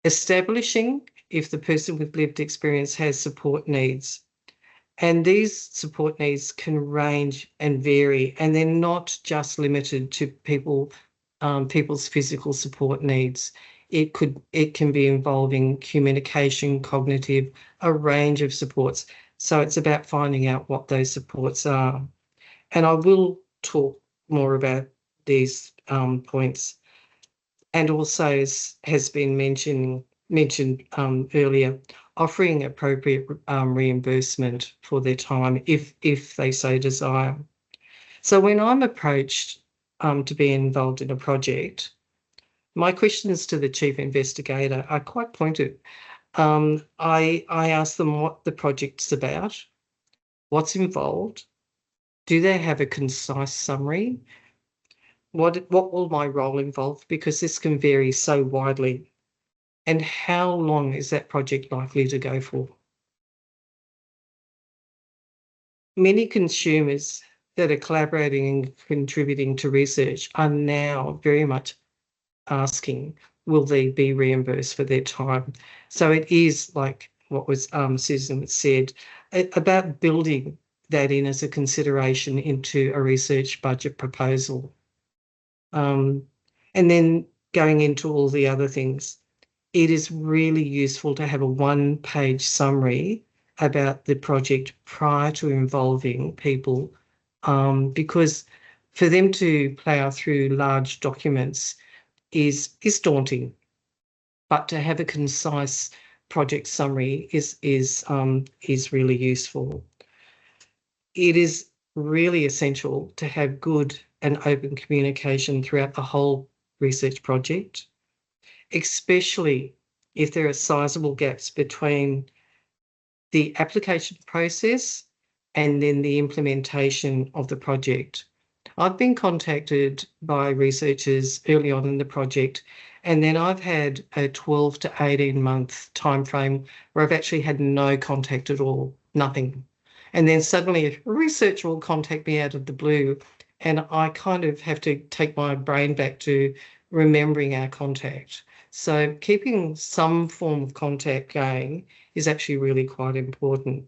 Establishing if the person with lived experience has support needs. And these support needs can range and vary, and they're not just limited to people's physical support needs. It can be involving communication, cognitive, a range of supports. So it's about finding out what those supports are. And I will talk more about these points. And also, as has been mentioned earlier, offering appropriate reimbursement for their time if they so desire. So when I'm approached to be involved in a project, my questions to the chief investigator are quite pointed. I ask them what the project's about, what's involved, do they have a concise summary, what will my role involve, because this can vary so widely, and how long is that project likely to go for? Many consumers that are collaborating and contributing to research are now very much asking, will they be reimbursed for their time? So it is like what was Susan said, about building that in as a consideration into a research budget proposal. And then going into all the other things, it is really useful to have a one-page summary about the project prior to involving people, because for them to plough through large documents is daunting, but to have a concise project summary is really useful. It is really essential to have good and open communication throughout the whole research project, especially if there are sizable gaps between the application process and then the implementation of the project. I've been contacted by researchers early on in the project, and then I've had a 12 to 18 month timeframe where I've actually had no contact at all, nothing. And then suddenly a researcher will contact me out of the blue, and I kind of have to take my brain back to remembering our contact. So keeping some form of contact going is actually really quite important.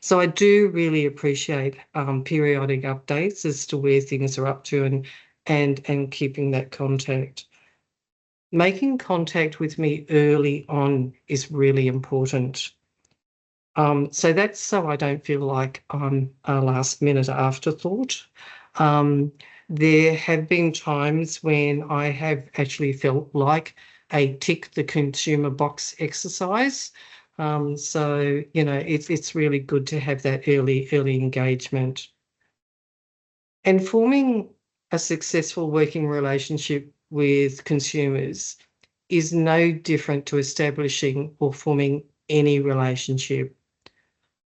So I do really appreciate periodic updates as to where things are up to and keeping that contact. Making contact with me early on is really important. So that's so I don't feel like I'm a last minute afterthought. There have been times when I have actually felt like a tick the consumer box exercise. So, you know, it's really good to have that early engagement. And forming a successful working relationship with consumers is no different to establishing or forming any relationship.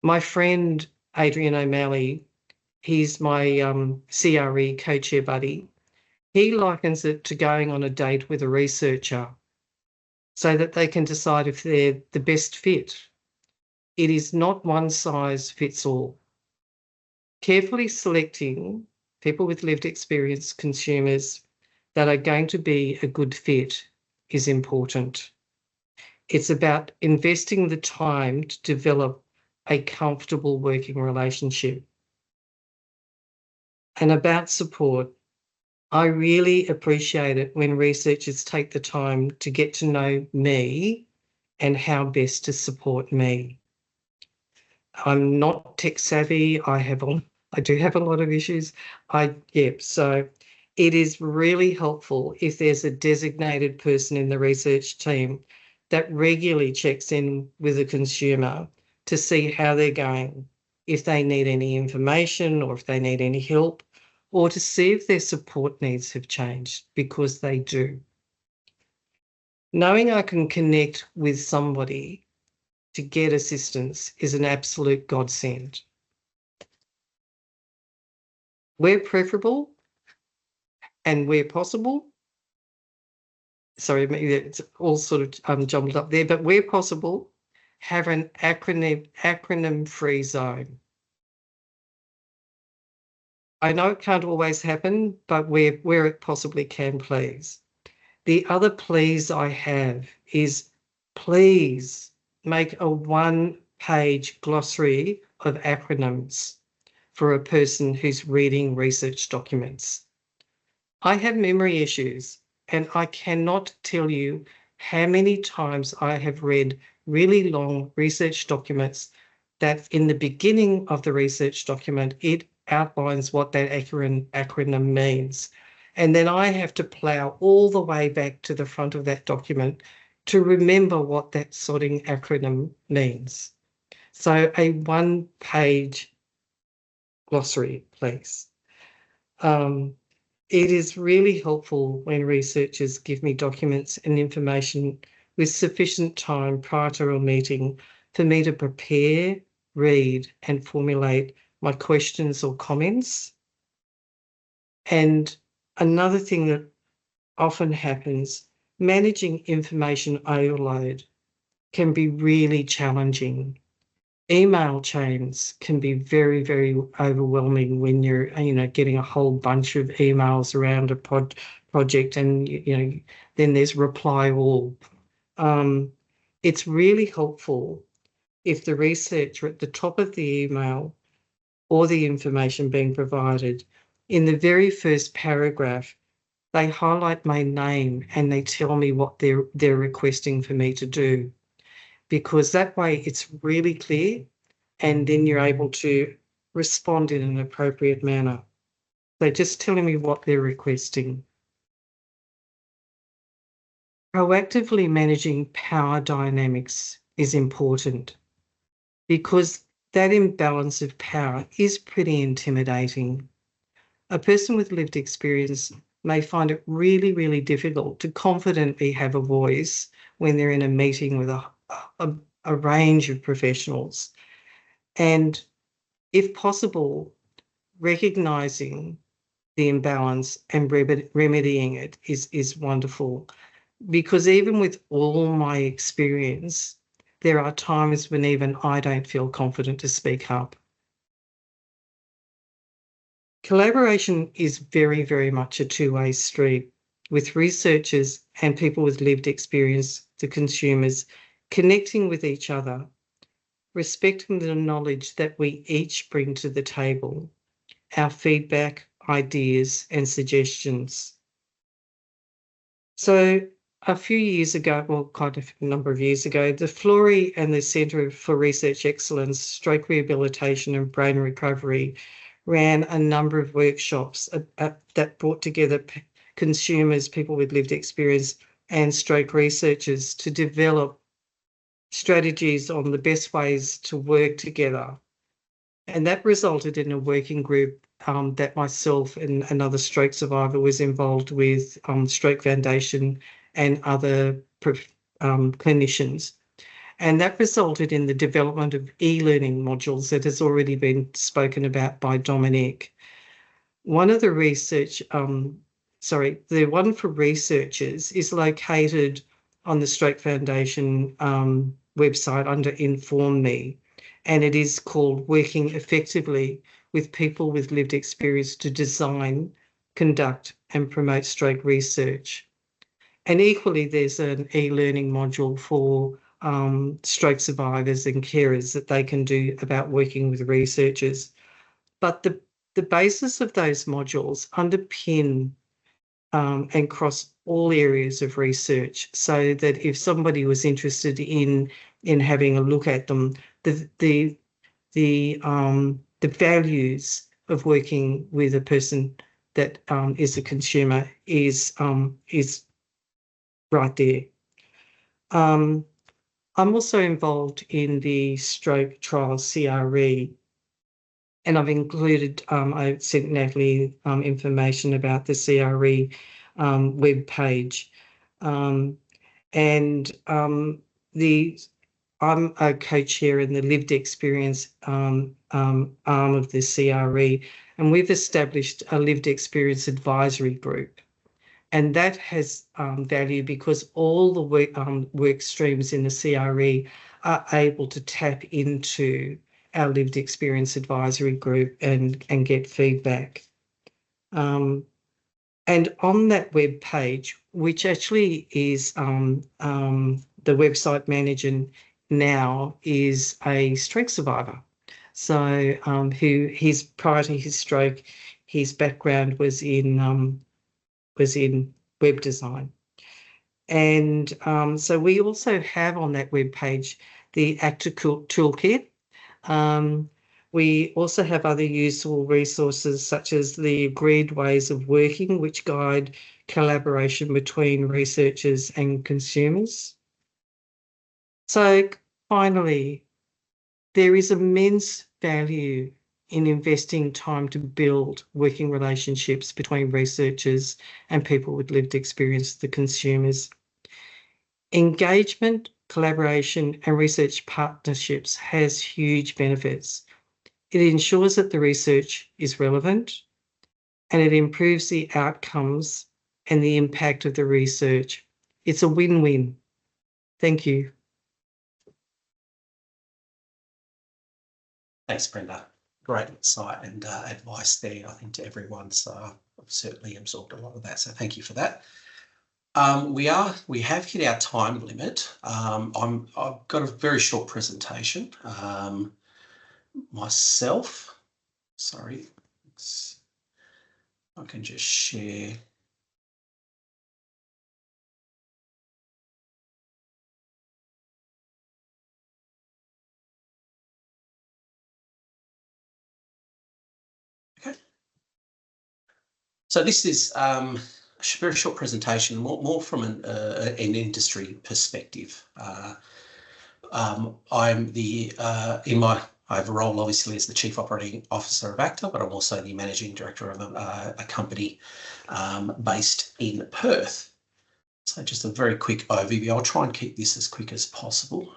My friend Adrian O'Malley, he's my CRE co-chair buddy. He likens it to going on a date with a researcher so that they can decide if they're the best fit. It is not one size fits all. Carefully selecting people with lived experience, consumers that are going to be a good fit is important. It's about investing the time to develop a comfortable working relationship. And about support, I really appreciate it when researchers take the time to get to know me and how best to support me. I'm not tech savvy. I do have a lot of issues. So it is really helpful if there's a designated person in the research team that regularly checks in with a consumer to see how they're going, if they need any information or if they need any help, or to see if their support needs have changed, because they do. Knowing I can connect with somebody to get assistance is an absolute godsend. Where preferable and where possible, sorry, maybe it's all sort of jumbled up there, but where possible, have an acronym-free zone. I know it can't always happen, but where it possibly can, please. The other please I have is please make a 1-page glossary of acronyms for a person who's reading research documents. I have memory issues, and I cannot tell you how many times I have read really long research documents that in the beginning of the research document, it outlines what that acronym means. And then I have to plough all the way back to the front of that document to remember what that sorting acronym means. So a 1-page glossary, please. It is really helpful when researchers give me documents and information with sufficient time prior to a meeting for me to prepare, read, and formulate my questions or comments. And another thing that often happens, managing information overload can be really challenging. Email chains can be very, very overwhelming when you're, getting a whole bunch of emails around a project, and then there's reply all. It's really helpful if the researcher at the top of the email or the information being provided, in the very first paragraph, they highlight my name and they tell me what they're requesting for me to do, because that way it's really clear, and then you're able to respond in an appropriate manner. So just telling me what they're requesting. Proactively managing power dynamics is important, because that imbalance of power is pretty intimidating. A person with lived experience may find it really, really difficult to confidently have a voice when they're in a meeting with a range of professionals. And if possible, recognising the imbalance and remedying it is wonderful. Because even with all my experience, there are times when even I don't feel confident to speak up. Collaboration is very, very much a two-way street, with researchers and people with lived experience, the consumers, connecting with each other, respecting the knowledge that we each bring to the table, our feedback, ideas, and suggestions. So a few years ago, well, quite a number of years ago, the Florey and the Centre for Research Excellence, Stroke Rehabilitation and Brain Recovery ran a number of workshops that brought together consumers, people with lived experience, and stroke researchers to develop strategies on the best ways to work together. And that resulted in a working group that myself and another stroke survivor was involved with, Stroke Foundation and other clinicians. And that resulted in the development of e-learning modules that has already been spoken about by Dominic. One of the research, the one for researchers is located on the Stroke Foundation website under Inform Me, and it is called Working Effectively with People with Lived Experience to Design, Conduct and Promote Stroke Research. And equally, there's an e-learning module for stroke survivors and carers that they can do about working with researchers. But the basis of those modules underpin and cross all areas of research, so that if somebody was interested in having a look at them, the values of working with a person that is a consumer is right there. I'm also involved in the stroke trial CRE, and I've included, I sent Natalie information about the CRE web page. I'm a co-chair in the lived experience arm of the CRE, and we've established a lived experience advisory group. And that has value because all the work streams in the CRE are able to tap into our lived experience advisory group and get feedback. And on that web page, which actually is the website manager now is a stroke survivor. So prior to his stroke, his background was in web design. And so we also have on that web page the ACTA toolkit. We also have other useful resources such as the agreed ways of working, which guide collaboration between researchers and consumers. So finally, there is immense value in investing time to build working relationships between researchers and people with lived experience, the consumers. Engagement, collaboration and research partnerships has huge benefits. It ensures that the research is relevant and it improves the outcomes and the impact of the research. It's a win-win. Thank you. Thanks, Brenda. Great insight and advice there, I think, to everyone. So I've certainly absorbed a lot of that. So thank you for that. We have hit our time limit. I've got a very short presentation myself. Sorry, I can just share. Okay. So this is a very short presentation, more from an industry perspective. I'm I have a role obviously as the Chief Operating Officer of ACTA, but I'm also the Managing Director of a company based in Perth. So just a very quick overview. I'll try and keep this as quick as possible.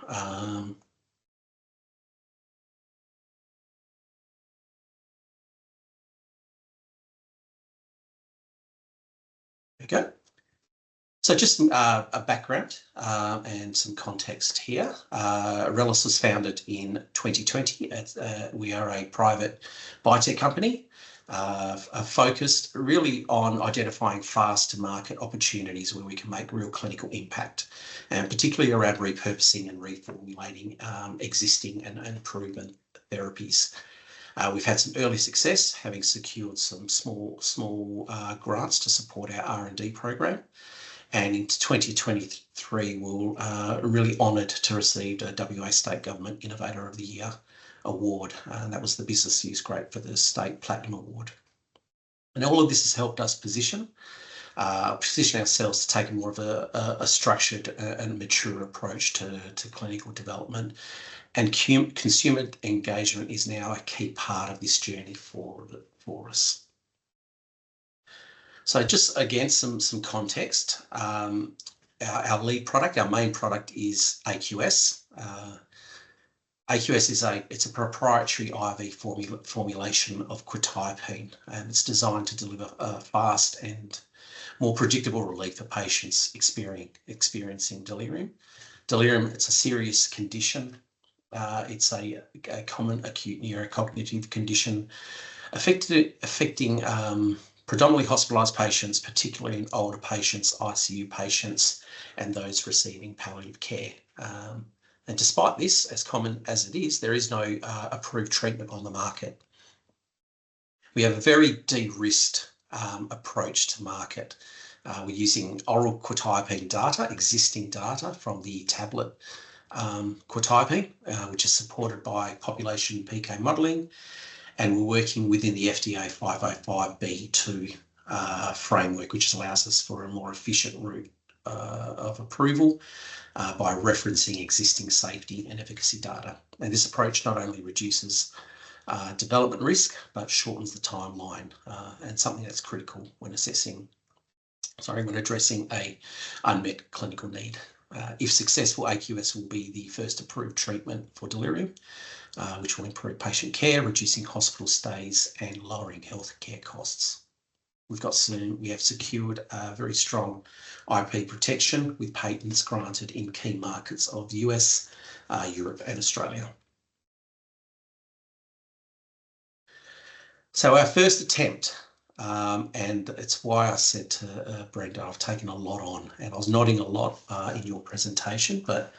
go. So just a background and some context here. Relis was founded in 2020. We are a private biotech company focused really on identifying fast-to-market opportunities where we can make real clinical impact, and particularly around repurposing and reformulating existing and proven therapies. We've had some early success, having secured some small grants to support our R&D program. And in 2023, we were really honoured to receive a WA State Government Innovator of the Year award. And that was the Business Use Great for the State Platinum Award. And all of this has helped us position ourselves to take more of a structured and mature approach to clinical development. And consumer engagement is now a key part of this journey for us. So just again, some context. Our lead product, our main product is AQS. AQS is a proprietary IV formulation of quetiapine, and it's designed to deliver a fast and more predictable relief for patients experiencing delirium. Delirium, it's a serious condition. It's a common acute neurocognitive condition affecting predominantly hospitalised patients, particularly in older patients, ICU patients, and those receiving palliative care. And despite this, as common as it is, there is no approved treatment on the market. We have a very de-risked approach to market. We're using oral quetiapine data, existing data from the tablet quetiapine, which is supported by population PK modelling. And we're working within the FDA 505(b)(2) framework, which allows us for a more efficient route of approval by referencing existing safety and efficacy data. And this approach not only reduces development risk, but shortens the timeline, and something that's critical when when addressing a unmet clinical need. If successful, AQS will be the first approved treatment for delirium, which will improve patient care, reducing hospital stays and lowering healthcare costs. We have secured a very strong IP protection with patents granted in key markets of the US, Europe and Australia. So our first attempt, and it's why I said to Brenda, I've taken a lot on, and I was nodding a lot in your presentation, but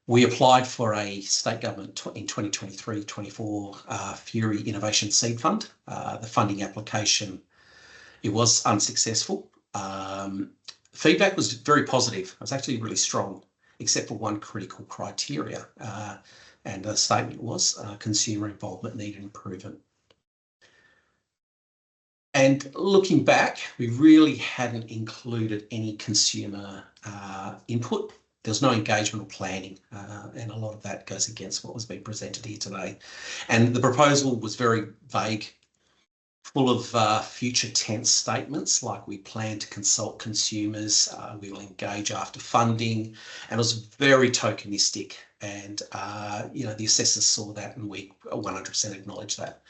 we applied for a state government in 2023-24 Fury Innovation Seed Fund. The funding application, it was unsuccessful. Feedback was very positive. It was actually really strong, except for one critical criteria. And the statement was consumer involvement needed improvement. And looking back, we really hadn't included any consumer input. There's no engagement or planning, and a lot of that goes against what was being presented here today. And the proposal was very vague, full of future tense statements like we plan to consult consumers, we will engage after funding, and it was very tokenistic. And the assessors saw that, and we 100% acknowledged that.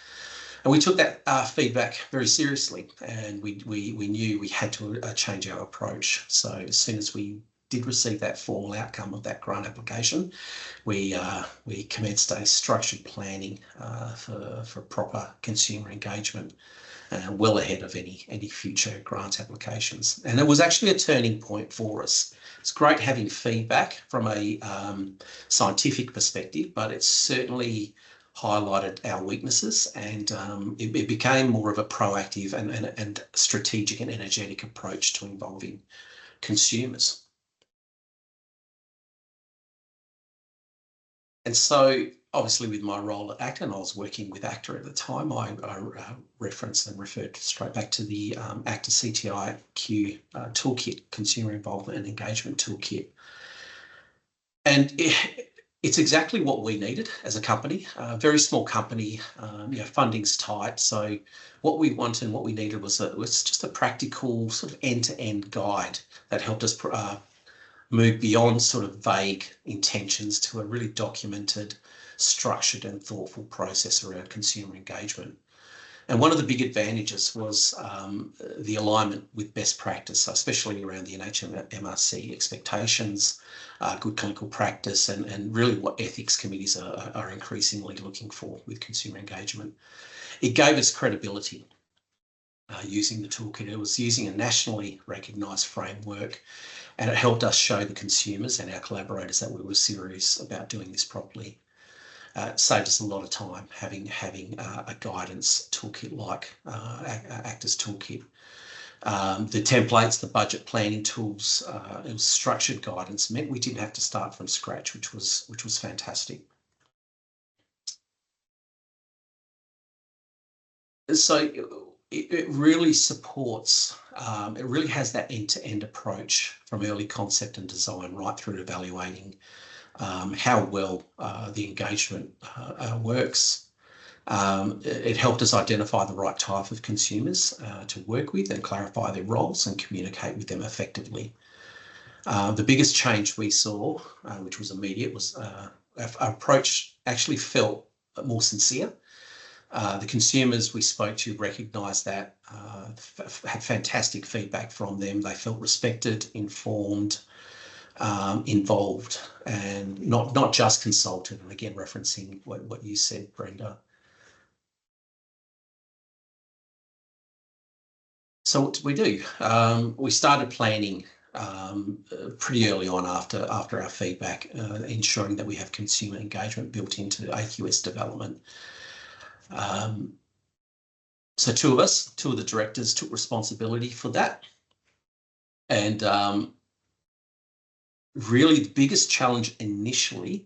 And we took that feedback very seriously, and we knew we had to change our approach. So as soon as we did receive that formal outcome of that grant application, we commenced a structured planning for proper consumer engagement, well ahead of any future grant applications. And it was actually a turning point for us. It's great having feedback from a scientific perspective, but it certainly highlighted our weaknesses, and it became more of a proactive and strategic and energetic approach to involving consumers. And so, obviously, with my role at ACTA, and I was working with ACTA at the time, I referenced and referred straight back to the ACTA CTIQ toolkit, Consumer Involvement and Engagement Toolkit. And it's exactly what we needed as a company, a very small company, funding's tight. So what we wanted and what we needed was just a practical sort of end-to-end guide that helped us move beyond sort of vague intentions to a really documented, structured and thoughtful process around consumer engagement. And one of the big advantages was the alignment with best practice, especially around the NHMRC expectations, good clinical practice, and really what ethics committees are increasingly looking for with consumer engagement. It gave us credibility using the toolkit. It was using a nationally recognised framework, and it helped us show the consumers and our collaborators that we were serious about doing this properly. It saved us a lot of time having a guidance toolkit like ACTA's toolkit. The templates, the budget planning tools, it was structured guidance, meant we didn't have to start from scratch, which was fantastic. So it really supports, it really has that end-to-end approach from early concept and design right through to evaluating how well the engagement works. It helped us identify the right type of consumers to work with and clarify their roles and communicate with them effectively. The biggest change we saw, which was immediate, was our approach actually felt more sincere. The consumers we spoke to recognised that, had fantastic feedback from them. They felt respected, informed, involved, and not just consulted. And again, referencing what you said, Brenda. So what did we do? We started planning pretty early on after our feedback, ensuring that we have consumer engagement built into AQS development. So two of the directors took responsibility for that. And really the biggest challenge initially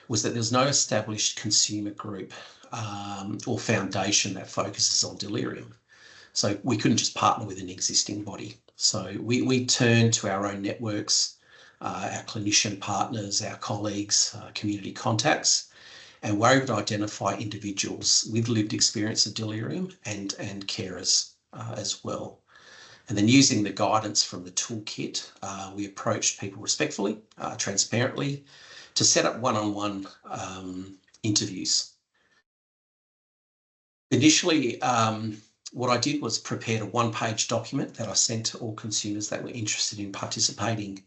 was that there was no established consumer group or foundation that focuses on delirium. So we couldn't just partner with an existing body. So we turned to our own networks, our clinician partners, our colleagues, community contacts, and we're able to identify individuals with lived experience of delirium and carers as well. And then using the guidance from the toolkit, we approached people respectfully, transparently, to set up one-on-one interviews. Initially, what I did was prepared a one-page document that I sent to all consumers that were interested in participating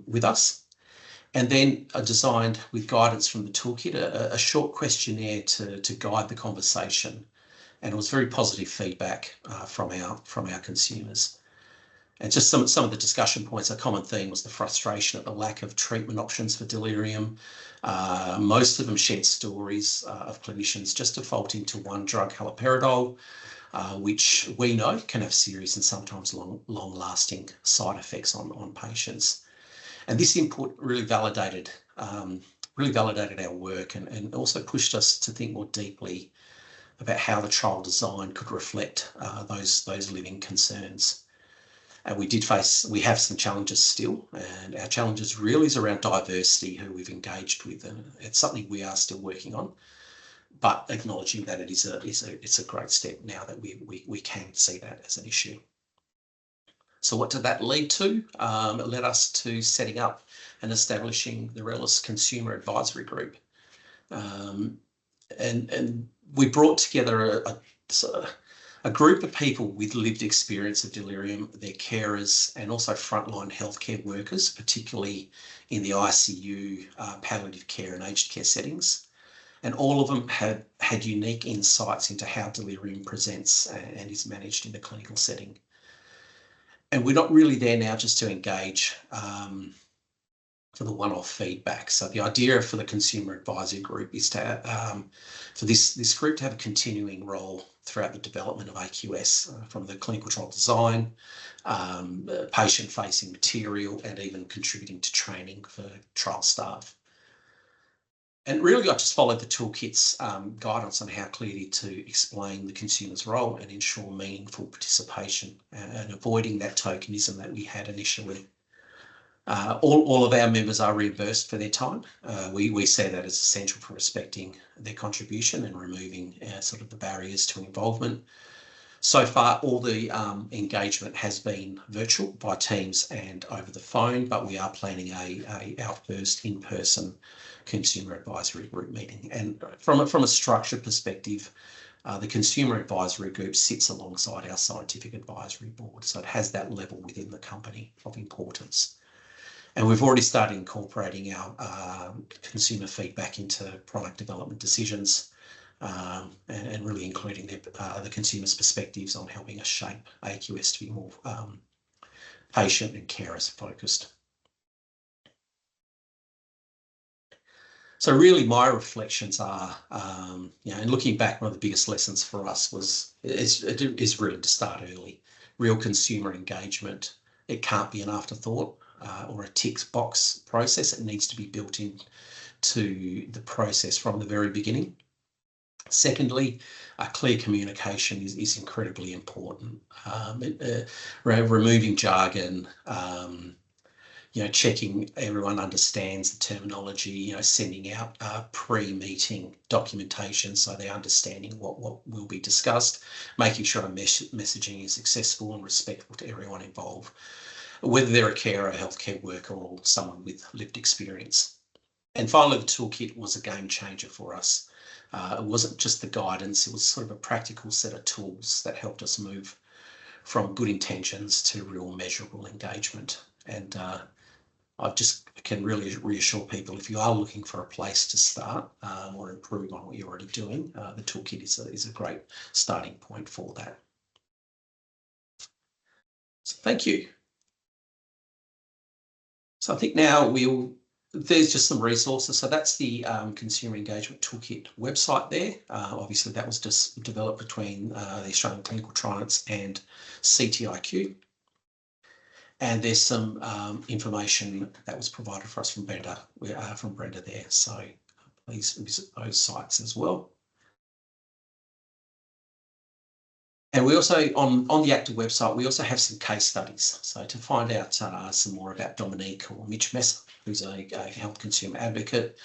with us. And then I designed, with guidance from the toolkit, a short questionnaire to guide the conversation. And it was very positive feedback from our consumers. And just some of the discussion points, a common theme was the frustration at the lack of treatment options for delirium. Most of them shared stories of clinicians just defaulting to one drug, haloperidol, which we know can have serious and sometimes long-lasting side effects on patients. And this input really validated our work and also pushed us to think more deeply about how the trial design could reflect those living concerns. And we have some challenges still, and our challenges really is around diversity, who we've engaged with, and it's something we are still working on, but acknowledging that it's a great step now that we can see that as an issue. So what did that lead to? It led us to setting up and establishing the RELIS Consumer Advisory Group. And we brought together a group of people with lived experience of delirium, their carers, and also frontline healthcare workers, particularly in the ICU, palliative care and aged care settings. And all of them had unique insights into how delirium presents and is managed in the clinical setting. And we're not really there now just to engage for the one-off feedback. So the idea for the Consumer Advisory Group is to for this group to have a continuing role throughout the development of AQS, from the clinical trial design, patient-facing material, and even contributing to training for trial staff. And really, I just followed the toolkit's guidance on how clearly to explain the consumer's role and ensure meaningful participation and avoiding that tokenism that we had initially. All of our members are reimbursed for their time. We see that as essential for respecting their contribution and removing sort of the barriers to involvement. So far, all the engagement has been virtual by Teams and over the phone, but we are planning our first in-person Consumer Advisory Group meeting. And from a structure perspective, The Consumer Advisory Group sits alongside our Scientific Advisory Board, so it has that level within the company of importance. And we've already started incorporating our consumer feedback into product development decisions, and really including the consumer's perspectives on helping us shape AQS to be more patient and carers focused. So really my reflections are, and looking back, one of the biggest lessons for us is really to start early. Real consumer engagement, it can't be an afterthought or a tick box process. It needs to be built into the process from the very beginning. Secondly, clear communication is incredibly important. Removing jargon, checking everyone understands the terminology, sending out pre-meeting documentation so they're understanding what will be discussed, making sure our messaging is accessible and respectful to everyone involved, whether they're a carer, a healthcare worker, or someone with lived experience. And finally, the toolkit was a game changer for us. It wasn't just the guidance, it was sort of a practical set of tools that helped us move from good intentions to real measurable engagement. And I just can really reassure people, if you are looking for a place to start or improve on what you're already doing, the toolkit is a great starting point for that. So thank you. So I think now there's just some resources. So that's the Consumer Engagement Toolkit website there. Obviously that was just developed between the Australian Clinical Trials and CTIQ. And there's some information that was provided for us from Brenda there. So please visit those sites as well. And we also, on the ACTA website, we also have some case studies. So to find out some more about Dominique or Mitch Messer, who's a health consumer advocate,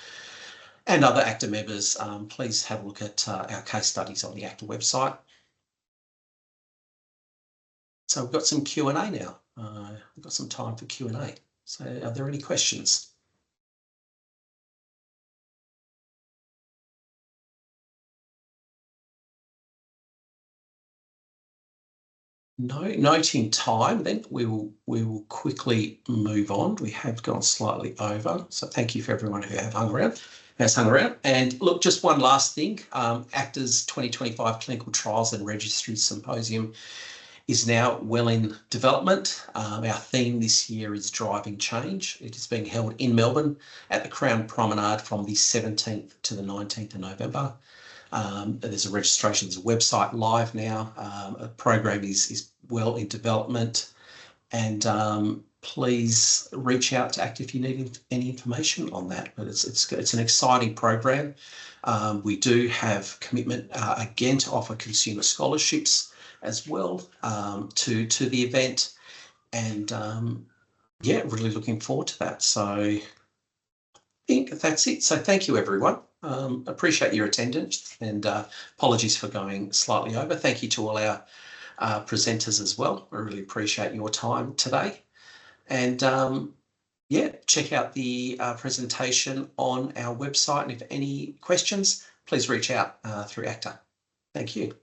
and other ACTA members, please have a look at our case studies on the ACTA website. So we've got some Q&A now. We've got some time for Q&A. So are there any questions? No, noting time, then we will quickly move on. We have gone slightly over, so thank you for everyone who has hung around. And look, just one last thing, ACTA's 2025 Clinical Trials and Registry Symposium is now well in development. Our theme this year is Driving Change. It is being held in Melbourne at the Crown Promenade from the 17th to the 19th of November. There's a registrations website live now. A program is well in development, and please reach out to ACTA if you need any information on that. But it's an exciting program. We do have commitment again to offer consumer scholarships as well to the event, and yeah, really looking forward to that. So I think that's it. So thank you, everyone. Appreciate your attendance, and apologies for going slightly over. Thank you to all our presenters as well. I really appreciate your time today. And yeah, check out the presentation on our website. And if any questions, please reach out through ACTA. Thank you.